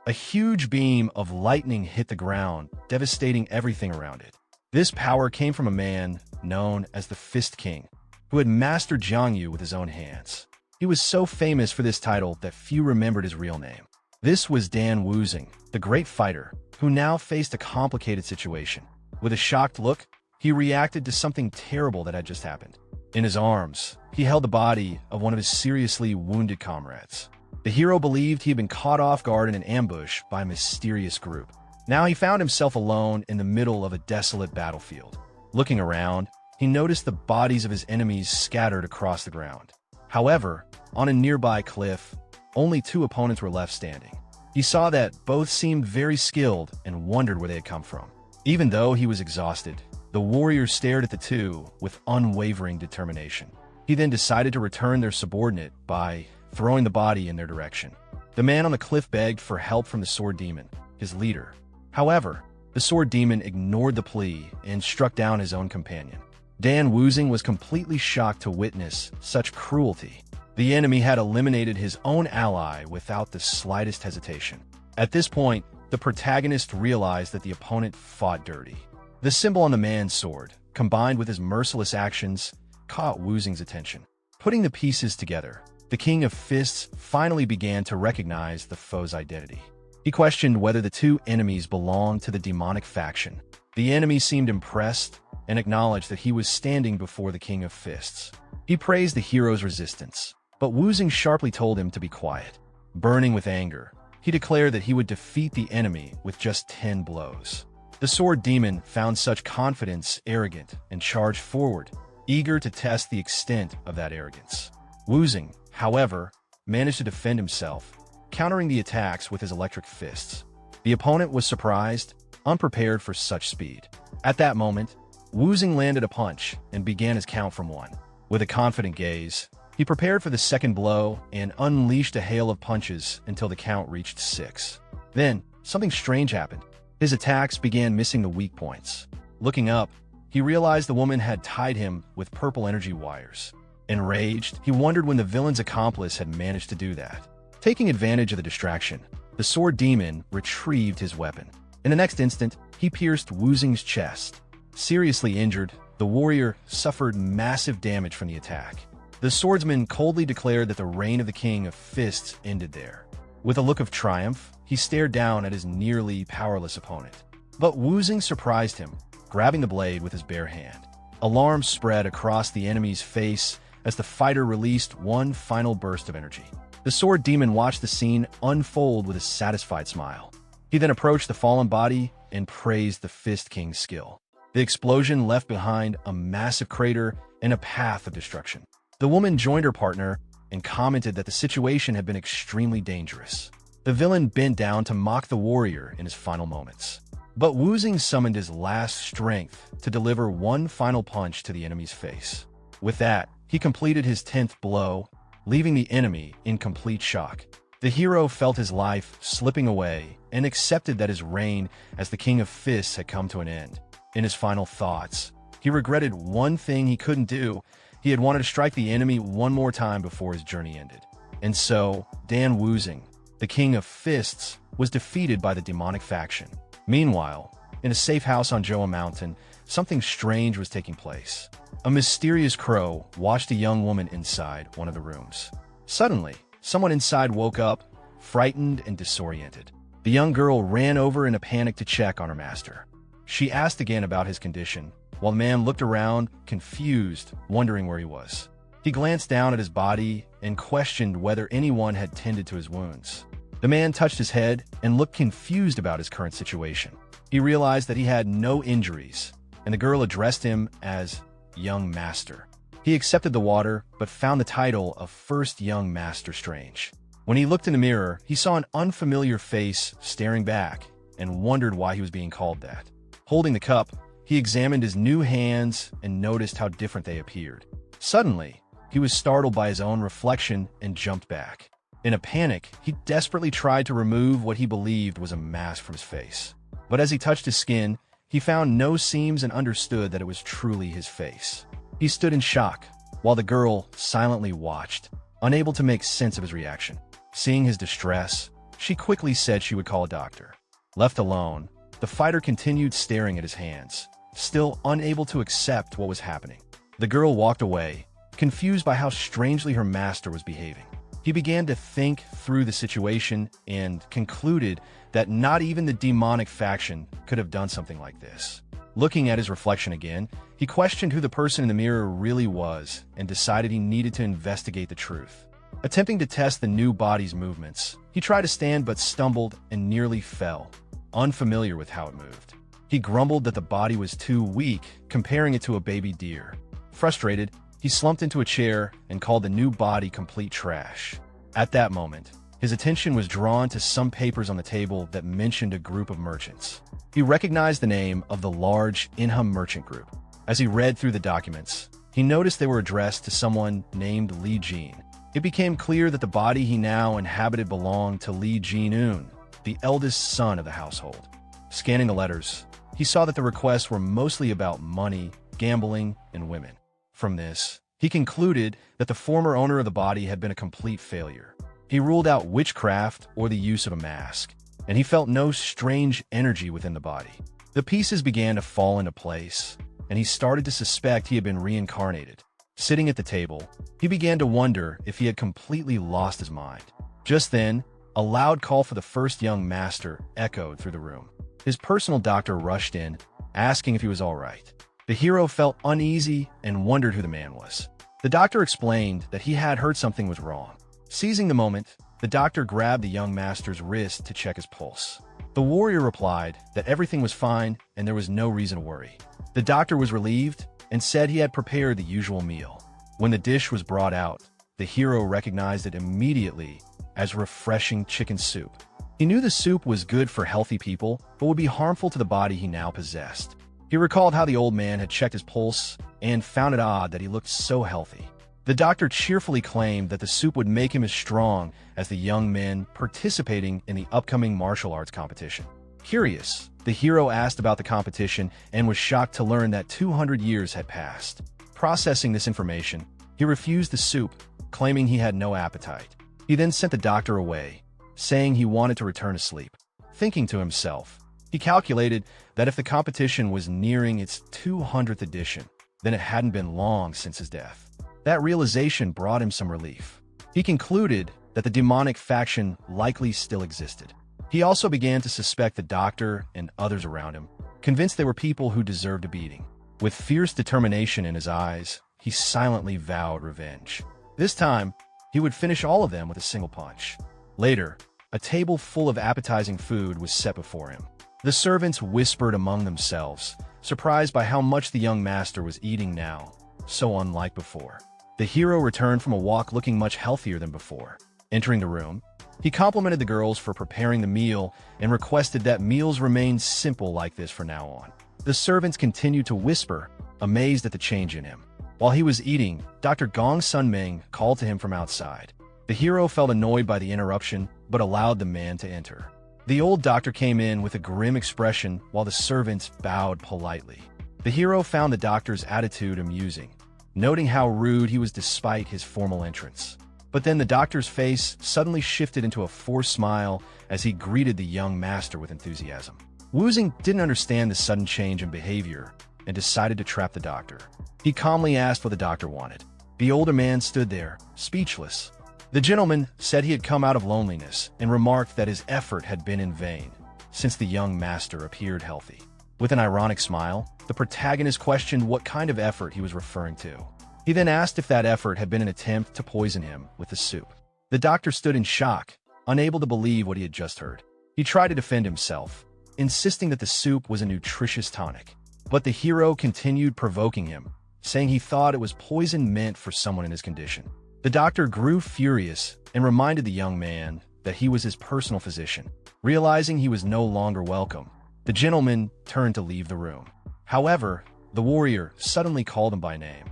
A huge beam of lightning hit the ground, devastating everything around it. This power came from a man known as the Fist King, who had mastered Jiangyu with his own hands. He was so famous for this title that few remembered his real name. This was Dan Wuzing, the great fighter, who now faced a complicated situation. With a shocked look, he reacted to something terrible that had just happened. In his arms, he held the body of one of his seriously wounded comrades. The hero believed he had been caught off guard in an ambush by a mysterious group. Now he found himself alone in the middle of a desolate battlefield. Looking around, he noticed the bodies of his enemies scattered across the ground. However, on a nearby cliff, only 2 opponents were left standing. He saw that both seemed very skilled and wondered where they had come from. Even though he was exhausted, the warrior stared at the 2 with unwavering determination. He then decided to return their subordinate by throwing the body in their direction. The man on the cliff begged for help from the sword demon, his leader. However, the sword demon ignored the plea and struck down his own companion. Dan Wuzing was completely shocked to witness such cruelty. The enemy had eliminated his own ally without the slightest hesitation. At this point, the protagonist realized that the opponent fought dirty. The symbol on the man's sword, combined with his merciless actions, caught Wuzing's attention. Putting the pieces together, the King of Fists finally began to recognize the foe's identity. He questioned whether the 2 enemies belonged to the demonic faction. The enemy seemed impressed and acknowledged that he was standing before the King of Fists. He praised the hero's resistance, but Wuzing sharply told him to be quiet. Burning with anger, he declared that he would defeat the enemy with just 10 blows. The sword demon found such confidence arrogant and charged forward, eager to test the extent of that arrogance. Wuzing, however, managed to defend himself, countering the attacks with his electric fists. The opponent was surprised, unprepared for such speed. At that moment, Wuzing landed a punch and began his count from 1. With a confident gaze, he prepared for the second blow and unleashed a hail of punches until the count reached 6. Then, something strange happened. His attacks began missing the weak points. Looking up, he realized the woman had tied him with purple energy wires. Enraged, he wondered when the villain's accomplice had managed to do that. Taking advantage of the distraction, the sword demon retrieved his weapon. In the next instant, he pierced Wuzing's chest. Seriously injured, the warrior suffered massive damage from the attack. The swordsman coldly declared that the reign of the King of Fists ended there. With a look of triumph, he stared down at his nearly powerless opponent. But Wuzing surprised him, grabbing the blade with his bare hand. Alarm spread across the enemy's face as the fighter released one final burst of energy. The sword demon watched the scene unfold with a satisfied smile. He then approached the fallen body and praised the Fist King's skill. The explosion left behind a massive crater and a path of destruction. The woman joined her partner and commented that the situation had been extremely dangerous. The villain bent down to mock the warrior in his final moments. But Wuzing summoned his last strength to deliver one final punch to the enemy's face. With that, he completed his 10th blow, leaving the enemy in complete shock. The hero felt his life slipping away and accepted that his reign as the King of Fists had come to an end. In his final thoughts, he regretted one thing he couldn't do. He had wanted to strike the enemy one more time before his journey ended. And so, Dan Wuzing, the King of Fists, was defeated by the demonic faction. Meanwhile, in a safe house on Joa Mountain, something strange was taking place. A mysterious crow watched a young woman inside one of the rooms. Suddenly, someone inside woke up, frightened and disoriented. The young girl ran over in a panic to check on her master. She asked again about his condition, while the man looked around, confused, wondering where he was. He glanced down at his body and questioned whether anyone had tended to his wounds. The man touched his head and looked confused about his current situation. He realized that he had no injuries, and the girl addressed him as Young Master. He accepted the water, but found the title of First Young Master strange. When he looked in the mirror, he saw an unfamiliar face staring back and wondered why he was being called that. Holding the cup, he examined his new hands and noticed how different they appeared. Suddenly, he was startled by his own reflection and jumped back. In a panic, he desperately tried to remove what he believed was a mask from his face. But as he touched his skin, he found no seams and understood that it was truly his face. He stood in shock, while the girl silently watched, unable to make sense of his reaction. Seeing his distress, She quickly said she would call a doctor. Left alone, the fighter continued staring at his hands, still unable to accept what was happening. The girl walked away, confused by how strangely her master was behaving. He began to think through the situation and concluded that not even the demonic faction could have done something like this. Looking at his reflection again, he questioned who the person in the mirror really was and decided he needed to investigate the truth. Attempting to test the new body's movements, he tried to stand but stumbled and nearly fell, unfamiliar with how it moved. He grumbled that the body was too weak, comparing it to a baby deer. Frustrated, he slumped into a chair and called the new body complete trash. At that moment, his attention was drawn to some papers on the table that mentioned a group of merchants. He recognized the name of the large Inhum merchant group. As he read through the documents, he noticed they were addressed to someone named Li Jin. It became clear that the body he now inhabited belonged to Li Jin-un, the eldest son of the household. Scanning the letters, he saw that the requests were mostly about money, gambling, and women. From this, he concluded that the former owner of the body had been a complete failure. He ruled out witchcraft or the use of a mask, and he felt no strange energy within the body. The pieces began to fall into place, and he started to suspect he had been reincarnated. Sitting at the table, he began to wonder if he had completely lost his mind. Just then, a loud call for the first young master echoed through the room. His personal doctor rushed in, asking if he was all right. The hero felt uneasy and wondered who the man was. The doctor explained that he had heard something was wrong. Seizing the moment, the doctor grabbed the young master's wrist to check his pulse. The warrior replied that everything was fine and there was no reason to worry. The doctor was relieved and said he had prepared the usual meal. When the dish was brought out, the hero recognized it immediately as refreshing chicken soup. He knew the soup was good for healthy people, but would be harmful to the body he now possessed. He recalled how the old man had checked his pulse and found it odd that he looked so healthy. The doctor cheerfully claimed that the soup would make him as strong as the young men participating in the upcoming martial arts competition. Curious, the hero asked about the competition and was shocked to learn that 200 years had passed. Processing this information, he refused the soup, claiming he had no appetite. He then sent the doctor away, saying he wanted to return to sleep. Thinking to himself, he calculated that if the competition was nearing its 200th edition, then it hadn't been long since his death. That realization brought him some relief. He concluded that the demonic faction likely still existed. He also began to suspect the doctor and others around him, convinced they were people who deserved a beating. With fierce determination in his eyes, he silently vowed revenge. This time, he would finish all of them with a single punch. Later, a table full of appetizing food was set before him. The servants whispered among themselves, surprised by how much the young master was eating now, so unlike before. The hero returned from a walk looking much healthier than before. Entering the room, he complimented the girls for preparing the meal and requested that meals remain simple like this from now on. The servants continued to whisper, amazed at the change in him. While he was eating, Dr. Gong Sunming called to him from outside. The hero felt annoyed by the interruption, but allowed the man to enter. The old doctor came in with a grim expression while the servants bowed politely. The hero found the doctor's attitude amusing, noting how rude he was despite his formal entrance. But then the doctor's face suddenly shifted into a forced smile as he greeted the young master with enthusiasm. Wuzing didn't understand the sudden change in behavior and decided to trap the doctor. He calmly asked what the doctor wanted. The older man stood there, speechless. The gentleman said he had come out of loneliness and remarked that his effort had been in vain, since the young master appeared healthy. With an ironic smile, the protagonist questioned what kind of effort he was referring to. He then asked if that effort had been an attempt to poison him with the soup. The doctor stood in shock, unable to believe what he had just heard. He tried to defend himself, insisting that the soup was a nutritious tonic. But the hero continued provoking him, saying he thought it was poison meant for someone in his condition. The doctor grew furious and reminded the young man that he was his personal physician. Realizing he was no longer welcome, the gentleman turned to leave the room. However, the warrior suddenly called him by name,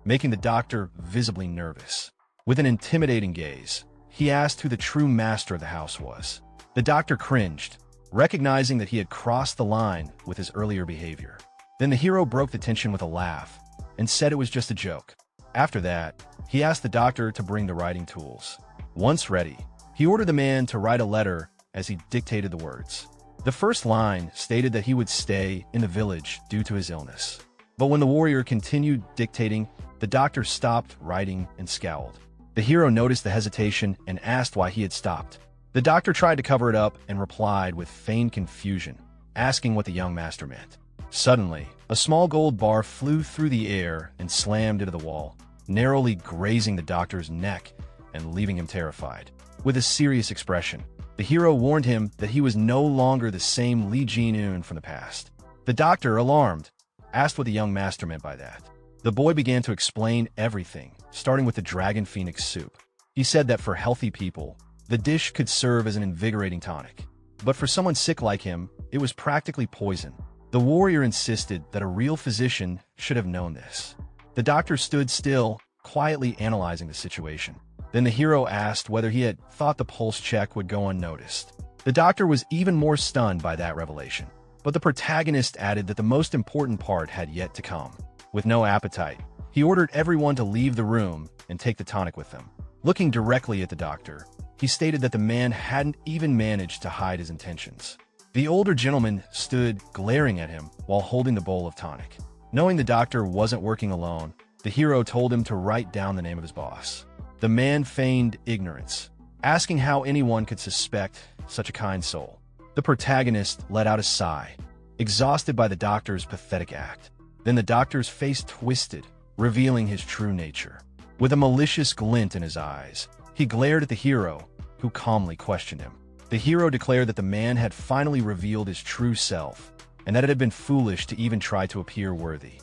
making the doctor visibly nervous. With an intimidating gaze, he asked who the true master of the house was. The doctor cringed, recognizing that he had crossed the line with his earlier behavior. Then the hero broke the tension with a laugh and said it was just a joke. After that, he asked the doctor to bring the writing tools. Once ready, he ordered the man to write a letter as he dictated the words. The first line stated that he would stay in the village due to his illness. But when the warrior continued dictating, the doctor stopped writing and scowled. The hero noticed the hesitation and asked why he had stopped. The doctor tried to cover it up and replied with feigned confusion, asking what the young master meant. Suddenly, a small gold bar flew through the air and slammed into the wall, narrowly grazing the doctor's neck and leaving him terrified. With a serious expression, the hero warned him that he was no longer the same Lee Jin-un from the past. The doctor, alarmed, asked what the young master meant by that. The boy began to explain everything, starting with the dragon phoenix soup. He said that for healthy people, the dish could serve as an invigorating tonic. But for someone sick like him, it was practically poison. The warrior insisted that a real physician should have known this. The doctor stood still, quietly analyzing the situation. Then the hero asked whether he had thought the pulse check would go unnoticed. The doctor was even more stunned by that revelation. But the protagonist added that the most important part had yet to come. With no appetite, he ordered everyone to leave the room and take the tonic with them. Looking directly at the doctor, he stated that the man hadn't even managed to hide his intentions. The older gentleman stood glaring at him while holding the bowl of tonic. Knowing the doctor wasn't working alone, the hero told him to write down the name of his boss. The man feigned ignorance, asking how anyone could suspect such a kind soul. The protagonist let out a sigh, exhausted by the doctor's pathetic act. Then the doctor's face twisted, revealing his true nature. With a malicious glint in his eyes, he glared at the hero, who calmly questioned him. The hero declared that the man had finally revealed his true self, and that it had been foolish to even try to appear worthy.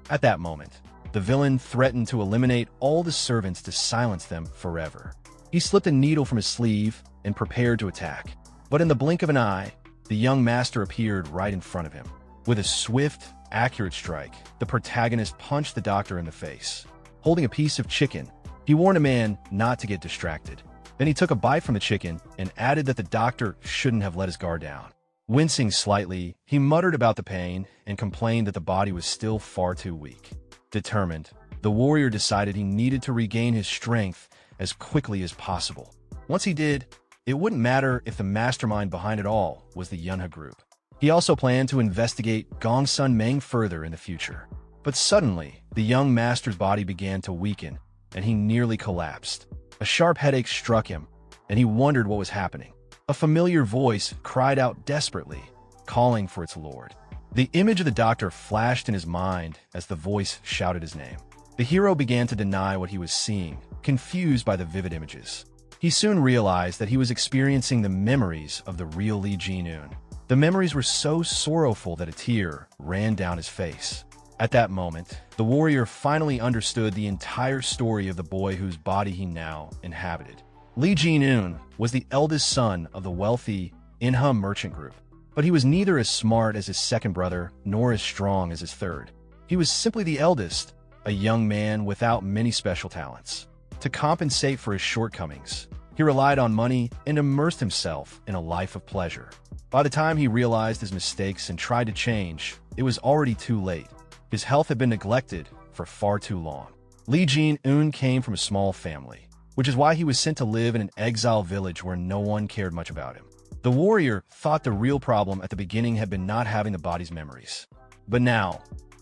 At that moment, the villain threatened to eliminate all the servants to silence them forever. He slipped a needle from his sleeve and prepared to attack. But in the blink of an eye, the young master appeared right in front of him. With a swift, accurate strike, the protagonist punched the doctor in the face. Holding a piece of chicken, he warned a man not to get distracted. Then he took a bite from the chicken and added that the doctor shouldn't have let his guard down. Wincing slightly, he muttered about the pain and complained that the body was still far too weak. Determined, the warrior decided he needed to regain his strength as quickly as possible. Once he did, it wouldn't matter if the mastermind behind it all was the Yunha group. He also planned to investigate Gongsun Meng further in the future. But suddenly, the young master's body began to weaken, and he nearly collapsed. A sharp headache struck him, and he wondered what was happening. A familiar voice cried out desperately, calling for its lord. The image of the doctor flashed in his mind as the voice shouted his name. The hero began to deny what he was seeing, confused by the vivid images. He soon realized that he was experiencing the memories of the real Lee Jin-un. The memories were so sorrowful that a tear ran down his face. At that moment, the warrior finally understood the entire story of the boy whose body he now inhabited. Lee Jin-un was the eldest son of the wealthy Inha merchant group, but he was neither as smart as his second brother nor as strong as his third. He was simply the eldest, a young man without many special talents. To compensate for his shortcomings, he relied on money and immersed himself in a life of pleasure. By the time he realized his mistakes and tried to change, it was already too late. His health had been neglected for far too long. Lee Jin-un came from a small family, which is why he was sent to live in an exile village where no one cared much about him. The warrior thought the real problem at the beginning had been not having the body's memories. But now,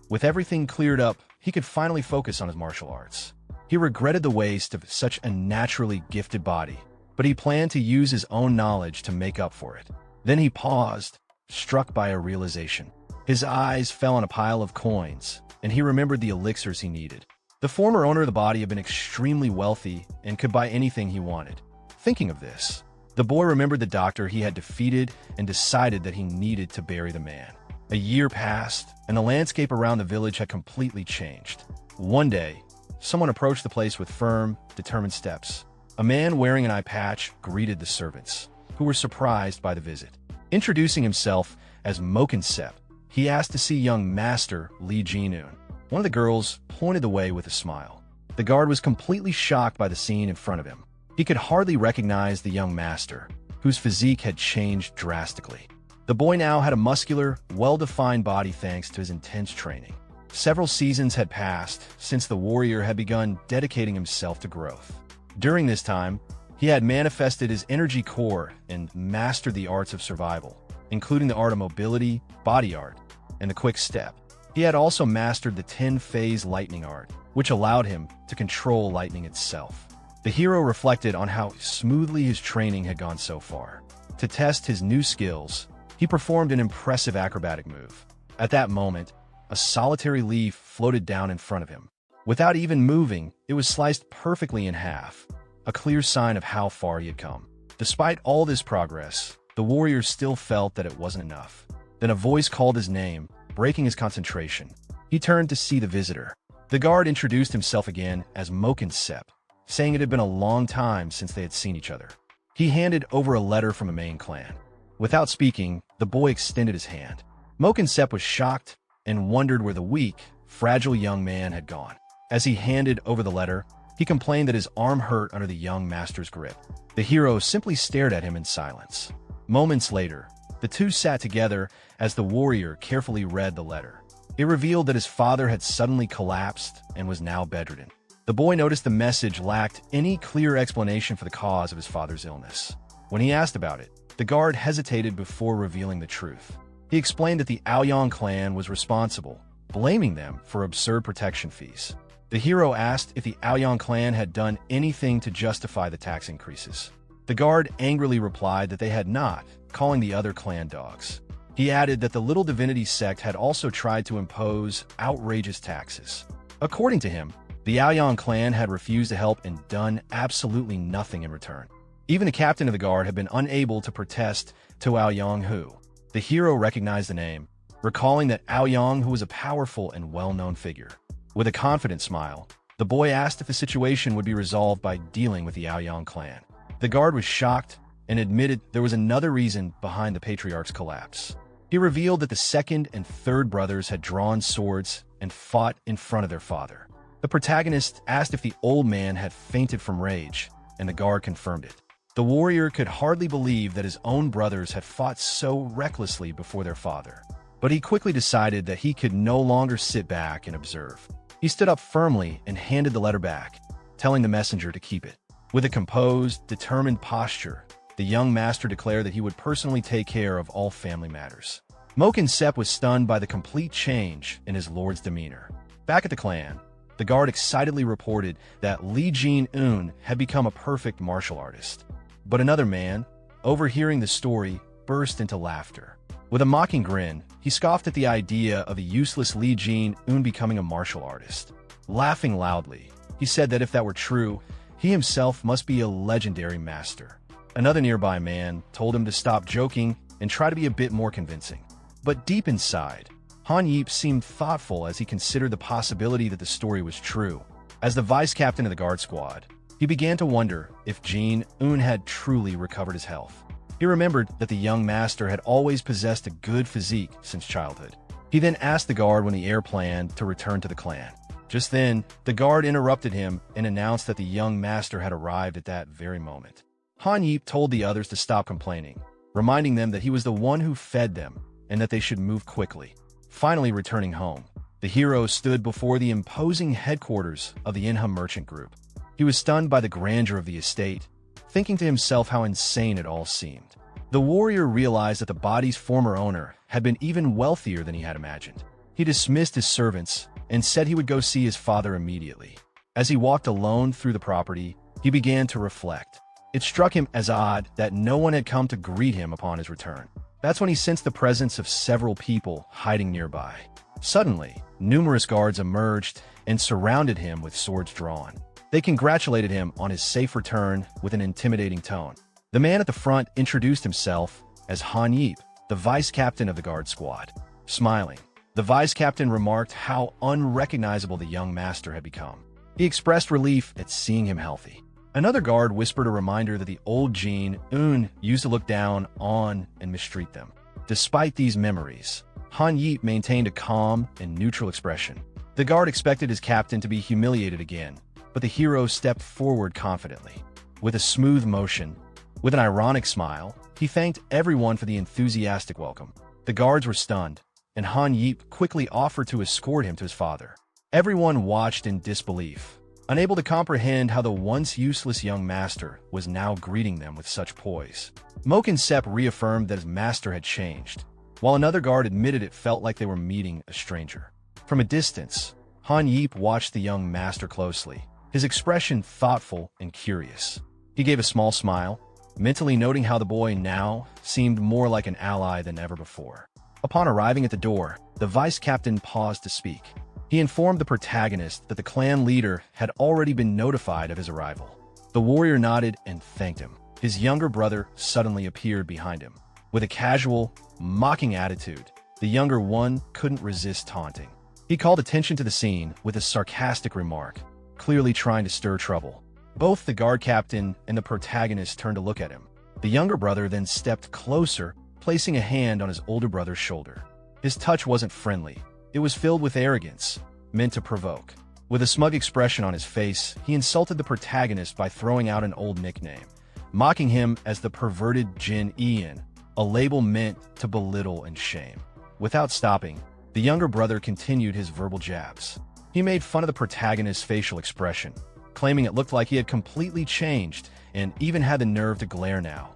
with everything cleared up, he could finally focus on his martial arts. He regretted the waste of such a naturally gifted body, but he planned to use his own knowledge to make up for it. Then he paused, struck by a realization. His eyes fell on a pile of coins, and he remembered the elixirs he needed. The former owner of the body had been extremely wealthy and could buy anything he wanted. Thinking of this, the boy remembered the doctor he had defeated and decided that he needed to bury the man. A year passed, and the landscape around the village had completely changed. One day, someone approached the place with firm, determined steps. A man wearing an eye patch greeted the servants, who were surprised by the visit. Introducing himself as Mokinsep, he asked to see young master Lee Jin-un. One of the girls pointed the way with a smile. The guard was completely shocked by the scene in front of him. He could hardly recognize the young master, whose physique had changed drastically. The boy now had a muscular, well-defined body thanks to his intense training. Several seasons had passed since the warrior had begun dedicating himself to growth. During this time, He had manifested his energy core and mastered the arts of survival, including the art of mobility, body art, and the quick step. He had also mastered the 10-phase lightning art, which allowed him to control lightning itself. The hero reflected on how smoothly his training had gone so far. To test his new skills, he performed an impressive acrobatic move. At that moment, a solitary leaf floated down in front of him. Without even moving, it was sliced perfectly in half, a clear sign of how far he had come. Despite all this progress, the warrior still felt that it wasn't enough. Then a voice called his name, breaking his concentration. He turned to see the visitor. The guard introduced himself again as ManhwaCapped, saying it had been a long time since they had seen each other. He handed over a letter from the main clan. Without speaking, the boy extended his hand. ManhwaCapped was shocked and wondered where the weak, fragile young man had gone. As he handed over the letter, he complained that his arm hurt under the young master's grip. The hero simply stared at him in silence. Moments later, the two sat together as the warrior carefully read the letter. It revealed that his father had suddenly collapsed and was now bedridden. The boy noticed the message lacked any clear explanation for the cause of his father's illness. When he asked about it, the guard hesitated before revealing the truth. He explained that the Ayang clan was responsible, blaming them for absurd protection fees. The hero asked if the Ayang clan had done anything to justify the tax increases. The guard angrily replied that they had not, calling the other clan dogs. He added that the Little Divinity sect had also tried to impose outrageous taxes. According to him, the Ayang clan had refused to help and done absolutely nothing in return. Even the captain of the guard had been unable to protest to Ayang who. The hero recognized the name, recalling that Ayang who was a powerful and well-known figure. With a confident smile, the boy asked if the situation would be resolved by dealing with the Ayang clan. The guard was shocked and admitted there was another reason behind the patriarch's collapse. He revealed that the second and third brothers had drawn swords and fought in front of their father. The protagonist asked if the old man had fainted from rage, and the guard confirmed it. The warrior could hardly believe that his own brothers had fought so recklessly before their father. But he quickly decided that he could no longer sit back and observe. He stood up firmly and handed the letter back, telling the messenger to keep it. With a composed, determined posture, the young master declared that he would personally take care of all family matters. ManhwaCapped was stunned by the complete change in his lord's demeanor. Back at the clan, the guard excitedly reported that Lee Jin-un had become a perfect martial artist. But another man, overhearing the story, burst into laughter. With a mocking grin, he scoffed at the idea of a useless Lee Jin-un becoming a martial artist. Laughing loudly, he said that if that were true, he himself must be a legendary master. Another nearby man told him to stop joking and try to be a bit more convincing. But deep inside, Han Yip seemed thoughtful as he considered the possibility that the story was true. As the vice captain of the guard squad, he began to wonder if Jin-un had truly recovered his health. He remembered that the young master had always possessed a good physique since childhood. He then asked the guard when the heir planned to return to the clan. Just then, the guard interrupted him and announced that the young master had arrived at that very moment. Han Yip told the others to stop complaining, reminding them that he was the one who fed them and that they should move quickly. Finally returning home, the hero stood before the imposing headquarters of the Inha merchant group. He was stunned by the grandeur of the estate, thinking to himself how insane it all seemed. The warrior realized that the body's former owner had been even wealthier than he had imagined. He dismissed his servants and said he would go see his father immediately. As he walked alone through the property, he began to reflect. It struck him as odd that no one had come to greet him upon his return. That's when he sensed the presence of several people hiding nearby. Suddenly, numerous guards emerged and surrounded him with swords drawn. They congratulated him on his safe return with an intimidating tone. The man at the front introduced himself as Han Yip, the vice captain of the guard squad. Smiling, the vice captain remarked how unrecognizable the young master had become. He expressed relief at seeing him healthy. Another guard whispered a reminder that the old Jin-un used to look down on and mistreat them. Despite these memories, Han Yip maintained a calm and neutral expression. The guard expected his captain to be humiliated again, but the hero stepped forward confidently. With a smooth motion, with an ironic smile, he thanked everyone for the enthusiastic welcome. The guards were stunned, and Han Yip quickly offered to escort him to his father. Everyone watched in disbelief. unable to comprehend how the once useless young master was now greeting them with such poise. Moke and Sep reaffirmed that his master had changed, while another guard admitted it felt like they were meeting a stranger. From a distance, Han Yeep watched the young master closely, his expression thoughtful and curious. He gave a small smile, mentally noting how the boy now seemed more like an ally than ever before. Upon arriving at the door, the vice captain paused to speak. He informed the protagonist that the clan leader had already been notified of his arrival. The warrior nodded and thanked him. His younger brother suddenly appeared behind him. With a casual, mocking attitude, the younger one couldn't resist taunting. He called attention to the scene with a sarcastic remark, clearly trying to stir trouble. Both the guard captain and the protagonist turned to look at him. The younger brother then stepped closer, placing a hand on his older brother's shoulder. His touch wasn't friendly. It was filled with arrogance, meant to provoke. With a smug expression on his face, he insulted the protagonist by throwing out an old nickname, mocking him as the perverted Jin Ian, a label meant to belittle and shame. Without stopping, the younger brother continued his verbal jabs. He made fun of the protagonist's facial expression, claiming it looked like he had completely changed and even had the nerve to glare now,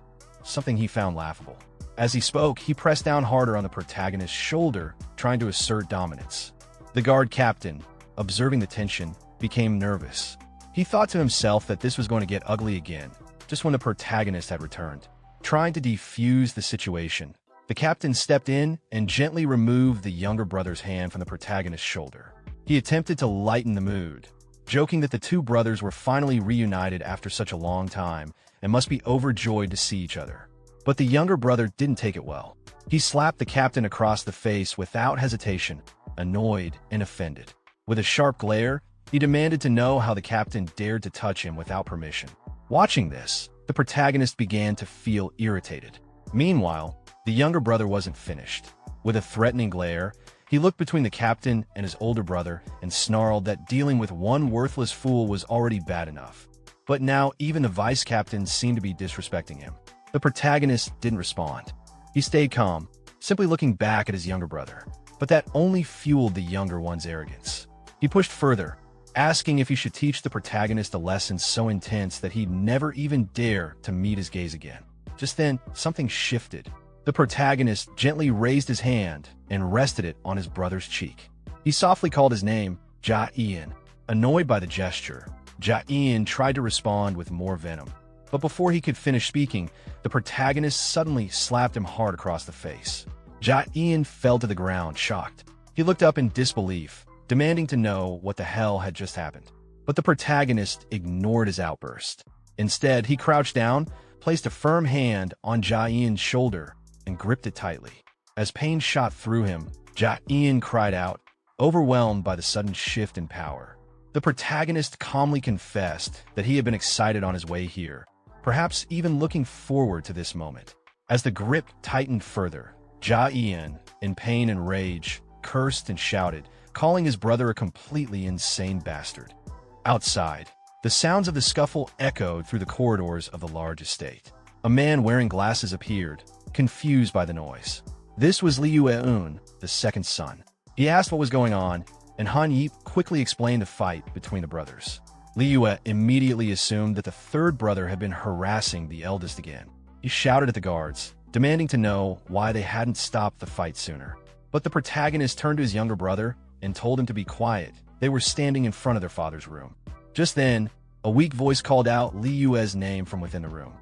something he found laughable. As he spoke, he pressed down harder on the protagonist's shoulder, trying to assert dominance. The guard captain, observing the tension, became nervous. He thought to himself that this was going to get ugly again, just when the protagonist had returned. Trying to defuse the situation, the captain stepped in and gently removed the younger brother's hand from the protagonist's shoulder. He attempted to lighten the mood, joking that the two brothers were finally reunited after such a long time and must be overjoyed to see each other. But the younger brother didn't take it well. He slapped the captain across the face without hesitation, annoyed and offended. With a sharp glare, he demanded to know how the captain dared to touch him without permission. Watching this, the protagonist began to feel irritated. Meanwhile, the younger brother wasn't finished. With a threatening glare, he looked between the captain and his older brother and snarled that dealing with one worthless fool was already bad enough. But now even the vice captain seemed to be disrespecting him. The protagonist didn't respond. He stayed calm, simply looking back at his younger brother. But that only fueled the younger one's arrogance. He pushed further, asking if he should teach the protagonist a lesson so intense that he'd never even dare to meet his gaze again. Just then, something shifted. The protagonist gently raised his hand and rested it on his brother's cheek. He softly called his name, Ja Ian. Annoyed by the gesture, Ja Ian tried to respond with more venom. But before he could finish speaking, the protagonist suddenly slapped him hard across the face. Ja Ian fell to the ground, shocked. He looked up in disbelief, demanding to know what the hell had just happened. But the protagonist ignored his outburst. Instead, he crouched down, placed a firm hand on Ja Ian's shoulder, and gripped it tightly. As pain shot through him, Ja Ian cried out, overwhelmed by the sudden shift in power. The protagonist calmly confessed that he had been excited on his way here, perhaps even looking forward to this moment. As the grip tightened further, Ja Ian, in pain and rage, cursed and shouted, calling his brother a completely insane bastard. Outside, the sounds of the scuffle echoed through the corridors of the large estate. A man wearing glasses appeared, confused by the noise. This was Liu Eun, the second son. He asked what was going on, and Han Yeep quickly explained the fight between the brothers. Liu immediately assumed that the third brother had been harassing the eldest again. He shouted at the guards, demanding to know why they hadn't stopped the fight sooner. But the protagonist turned to his younger brother and told him to be quiet. They were standing in front of their father's room. Just then, a weak voice called out Liu's name from within the room.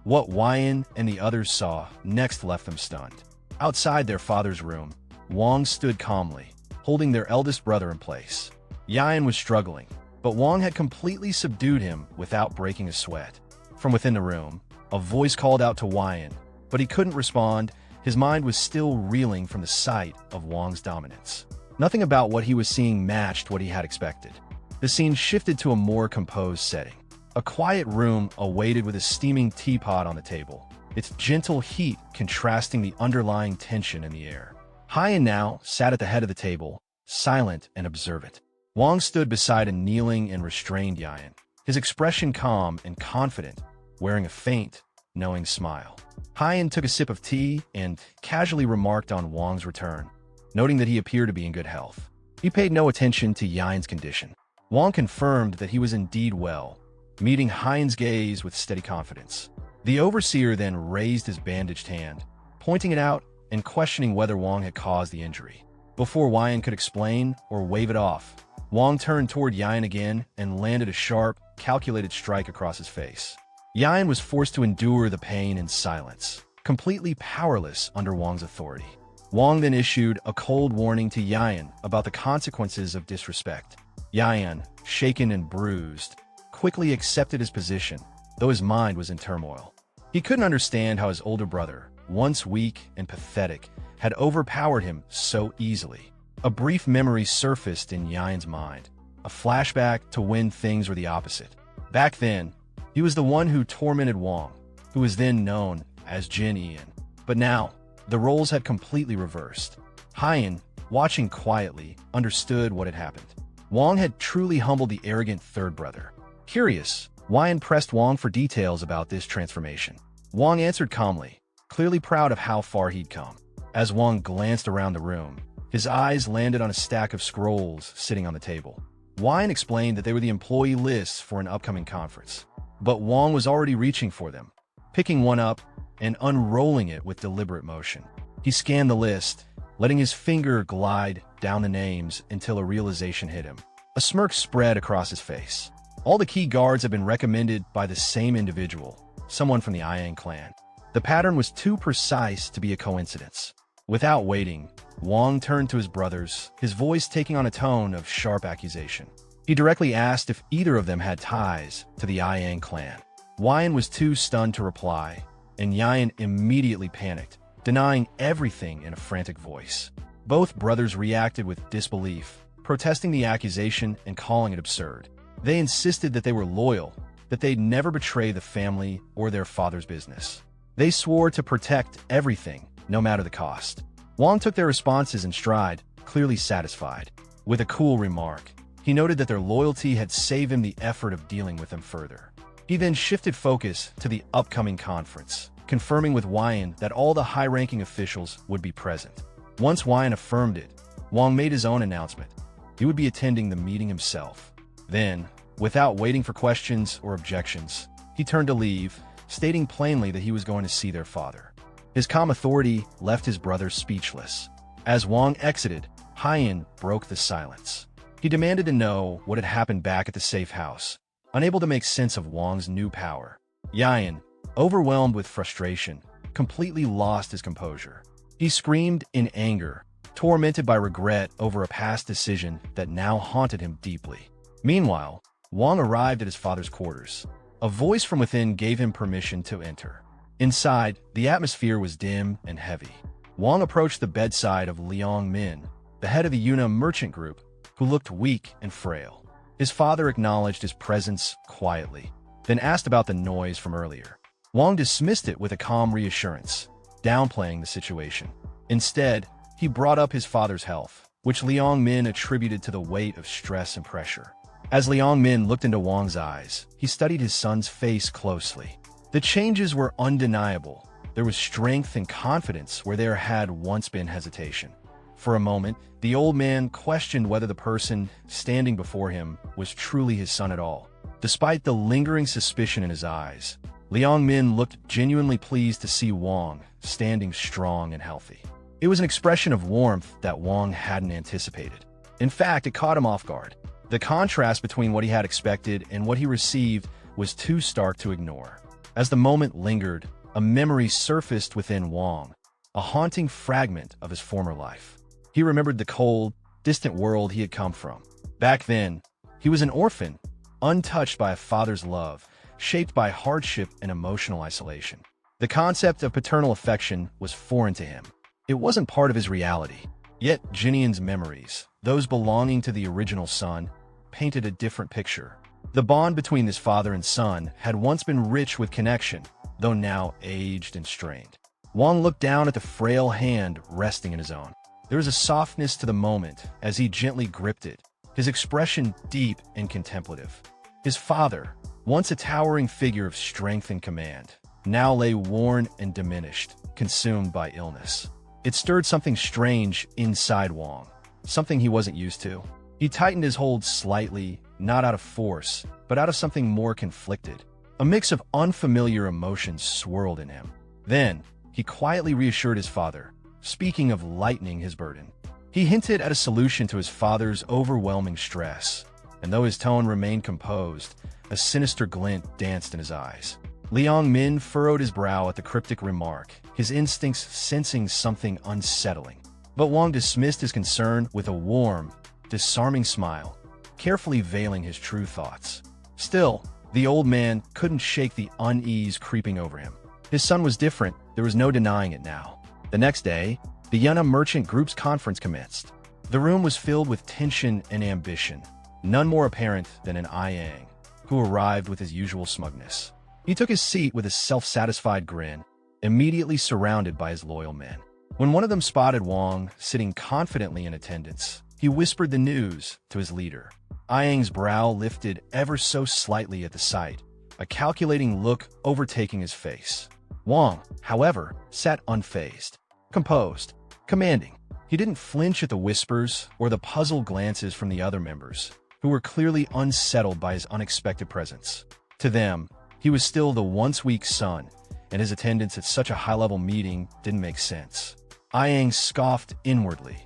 What Wyan and the others saw next left them stunned. Outside their father's room, Wang stood calmly, holding their eldest brother in place. Yan was struggling, but Wang had completely subdued him without breaking a sweat. From within the room, a voice called out to Wyan, but he couldn't respond. His mind was still reeling from the sight of Wang's dominance. Nothing about what he was seeing matched what he had expected. The scene shifted to a more composed setting. A quiet room awaited with a steaming teapot on the table, its gentle heat contrasting the underlying tension in the air. Hyan now sat at the head of the table, silent and observant. Wang stood beside a kneeling and restrained Yan, his expression calm and confident, wearing a faint, knowing smile. Hyan took a sip of tea and casually remarked on Wang's return, noting that he appeared to be in good health. He paid no attention to Yan's condition. Wang confirmed that he was indeed well, meeting Hyan's gaze with steady confidence. The overseer then raised his bandaged hand, pointing it out and questioning whether Wang had caused the injury. Before Hyan could explain or wave it off, Wang turned toward Hyan again and landed a sharp, calculated strike across his face. Hyan was forced to endure the pain in silence, completely powerless under Wang's authority. Wang then issued a cold warning to Hyan about the consequences of disrespect. Hyan, shaken and bruised, quickly accepted his position, though his mind was in turmoil. He couldn't understand how his older brother, once weak and pathetic, had overpowered him so easily. A brief memory surfaced in Hyan's mind, a flashback to when things were the opposite. Back then, he was the one who tormented Wang, who was then known as Jin Ian. But now, the roles had completely reversed. Hyan, watching quietly, understood what had happened. Wang had truly humbled the arrogant third brother. Curious, Hyan pressed Wang for details about this transformation. Wang answered calmly, clearly proud of how far he'd come. As Wang glanced around the room, his eyes landed on a stack of scrolls sitting on the table. Hyan explained that they were the employee lists for an upcoming conference. But Wang was already reaching for them, picking one up and unrolling it with deliberate motion. He scanned the list, letting his finger glide down the names until a realization hit him. A smirk spread across his face. All the key guards had been recommended by the same individual, someone from the Ayang clan. The pattern was too precise to be a coincidence. Without waiting, Wang turned to his brothers, his voice taking on a tone of sharp accusation. He directly asked if either of them had ties to the Ayang clan. Hyan was too stunned to reply, and Hyan immediately panicked, denying everything in a frantic voice. Both brothers reacted with disbelief, protesting the accusation and calling it absurd. They insisted that they were loyal, that they'd never betray the family or their father's business. They swore to protect everything, no matter the cost. Wang took their responses in stride, clearly satisfied. With a cool remark, he noted that their loyalty had saved him the effort of dealing with them further. He then shifted focus to the upcoming conference, confirming with Hyan that all the high-ranking officials would be present. Once Hyan affirmed it, Wang made his own announcement. He would be attending the meeting himself. Then, without waiting for questions or objections, he turned to leave, stating plainly that he was going to see their father. His calm authority left his brothers speechless. As Wang exited, Hyan broke the silence. He demanded to know what had happened back at the safe house, unable to make sense of Wang's new power. Hyan, overwhelmed with frustration, completely lost his composure. He screamed in anger, tormented by regret over a past decision that now haunted him deeply. Meanwhile, Wang arrived at his father's quarters. A voice from within gave him permission to enter. Inside, the atmosphere was dim and heavy. Wang approached the bedside of Liang Min, the head of the Yuna merchant group, who looked weak and frail. His father acknowledged his presence quietly, then asked about the noise from earlier. Wang dismissed it with a calm reassurance, downplaying the situation. Instead, he brought up his father's health, which Liang Min attributed to the weight of stress and pressure. As Liang Min looked into Wang's eyes, he studied his son's face closely. The changes were undeniable. There was strength and confidence where there had once been hesitation. For a moment, the old man questioned whether the person standing before him was truly his son at all. Despite the lingering suspicion in his eyes, Liang Min looked genuinely pleased to see Wang standing strong and healthy. It was an expression of warmth that Wang hadn't anticipated. In fact, it caught him off guard. The contrast between what he had expected and what he received was too stark to ignore. As the moment lingered, a memory surfaced within Wang, a haunting fragment of his former life. He remembered the cold, distant world he had come from. Back then, he was an orphan, untouched by a father's love, shaped by hardship and emotional isolation. The concept of paternal affection was foreign to him. It wasn't part of his reality. Yet Jinian's memories, those belonging to the original son, painted a different picture. The bond between his father and son had once been rich with connection, though now aged and strained. Wang looked down at the frail hand resting in his own. There was a softness to the moment as he gently gripped it, his expression deep and contemplative. His father, once a towering figure of strength and command, now lay worn and diminished, consumed by illness. It stirred something strange inside Wang, something he wasn't used to. He tightened his hold slightly, not out of force, but out of something more conflicted. A mix of unfamiliar emotions swirled in him. Then, he quietly reassured his father, speaking of lightening his burden. He hinted at a solution to his father's overwhelming stress, and though his tone remained composed, a sinister glint danced in his eyes. Liang Min furrowed his brow at the cryptic remark, his instincts sensing something unsettling. But Wang dismissed his concern with a warm, disarming smile, carefully veiling his true thoughts. Still, the old man couldn't shake the unease creeping over him. His son was different, there was no denying it now. The next day, the Manhwa Merchant Group's conference commenced. The room was filled with tension and ambition, none more apparent than in Ayang, who arrived with his usual smugness. He took his seat with a self-satisfied grin, immediately surrounded by his loyal men. When one of them spotted Wang sitting confidently in attendance, he whispered the news to his leader. Ayang's brow lifted ever so slightly at the sight, a calculating look overtaking his face. Wang, however, sat unfazed, composed, commanding. He didn't flinch at the whispers or the puzzled glances from the other members, who were clearly unsettled by his unexpected presence. To them, he was still the once weak son, and his attendance at such a high-level meeting didn't make sense. Ayang scoffed inwardly,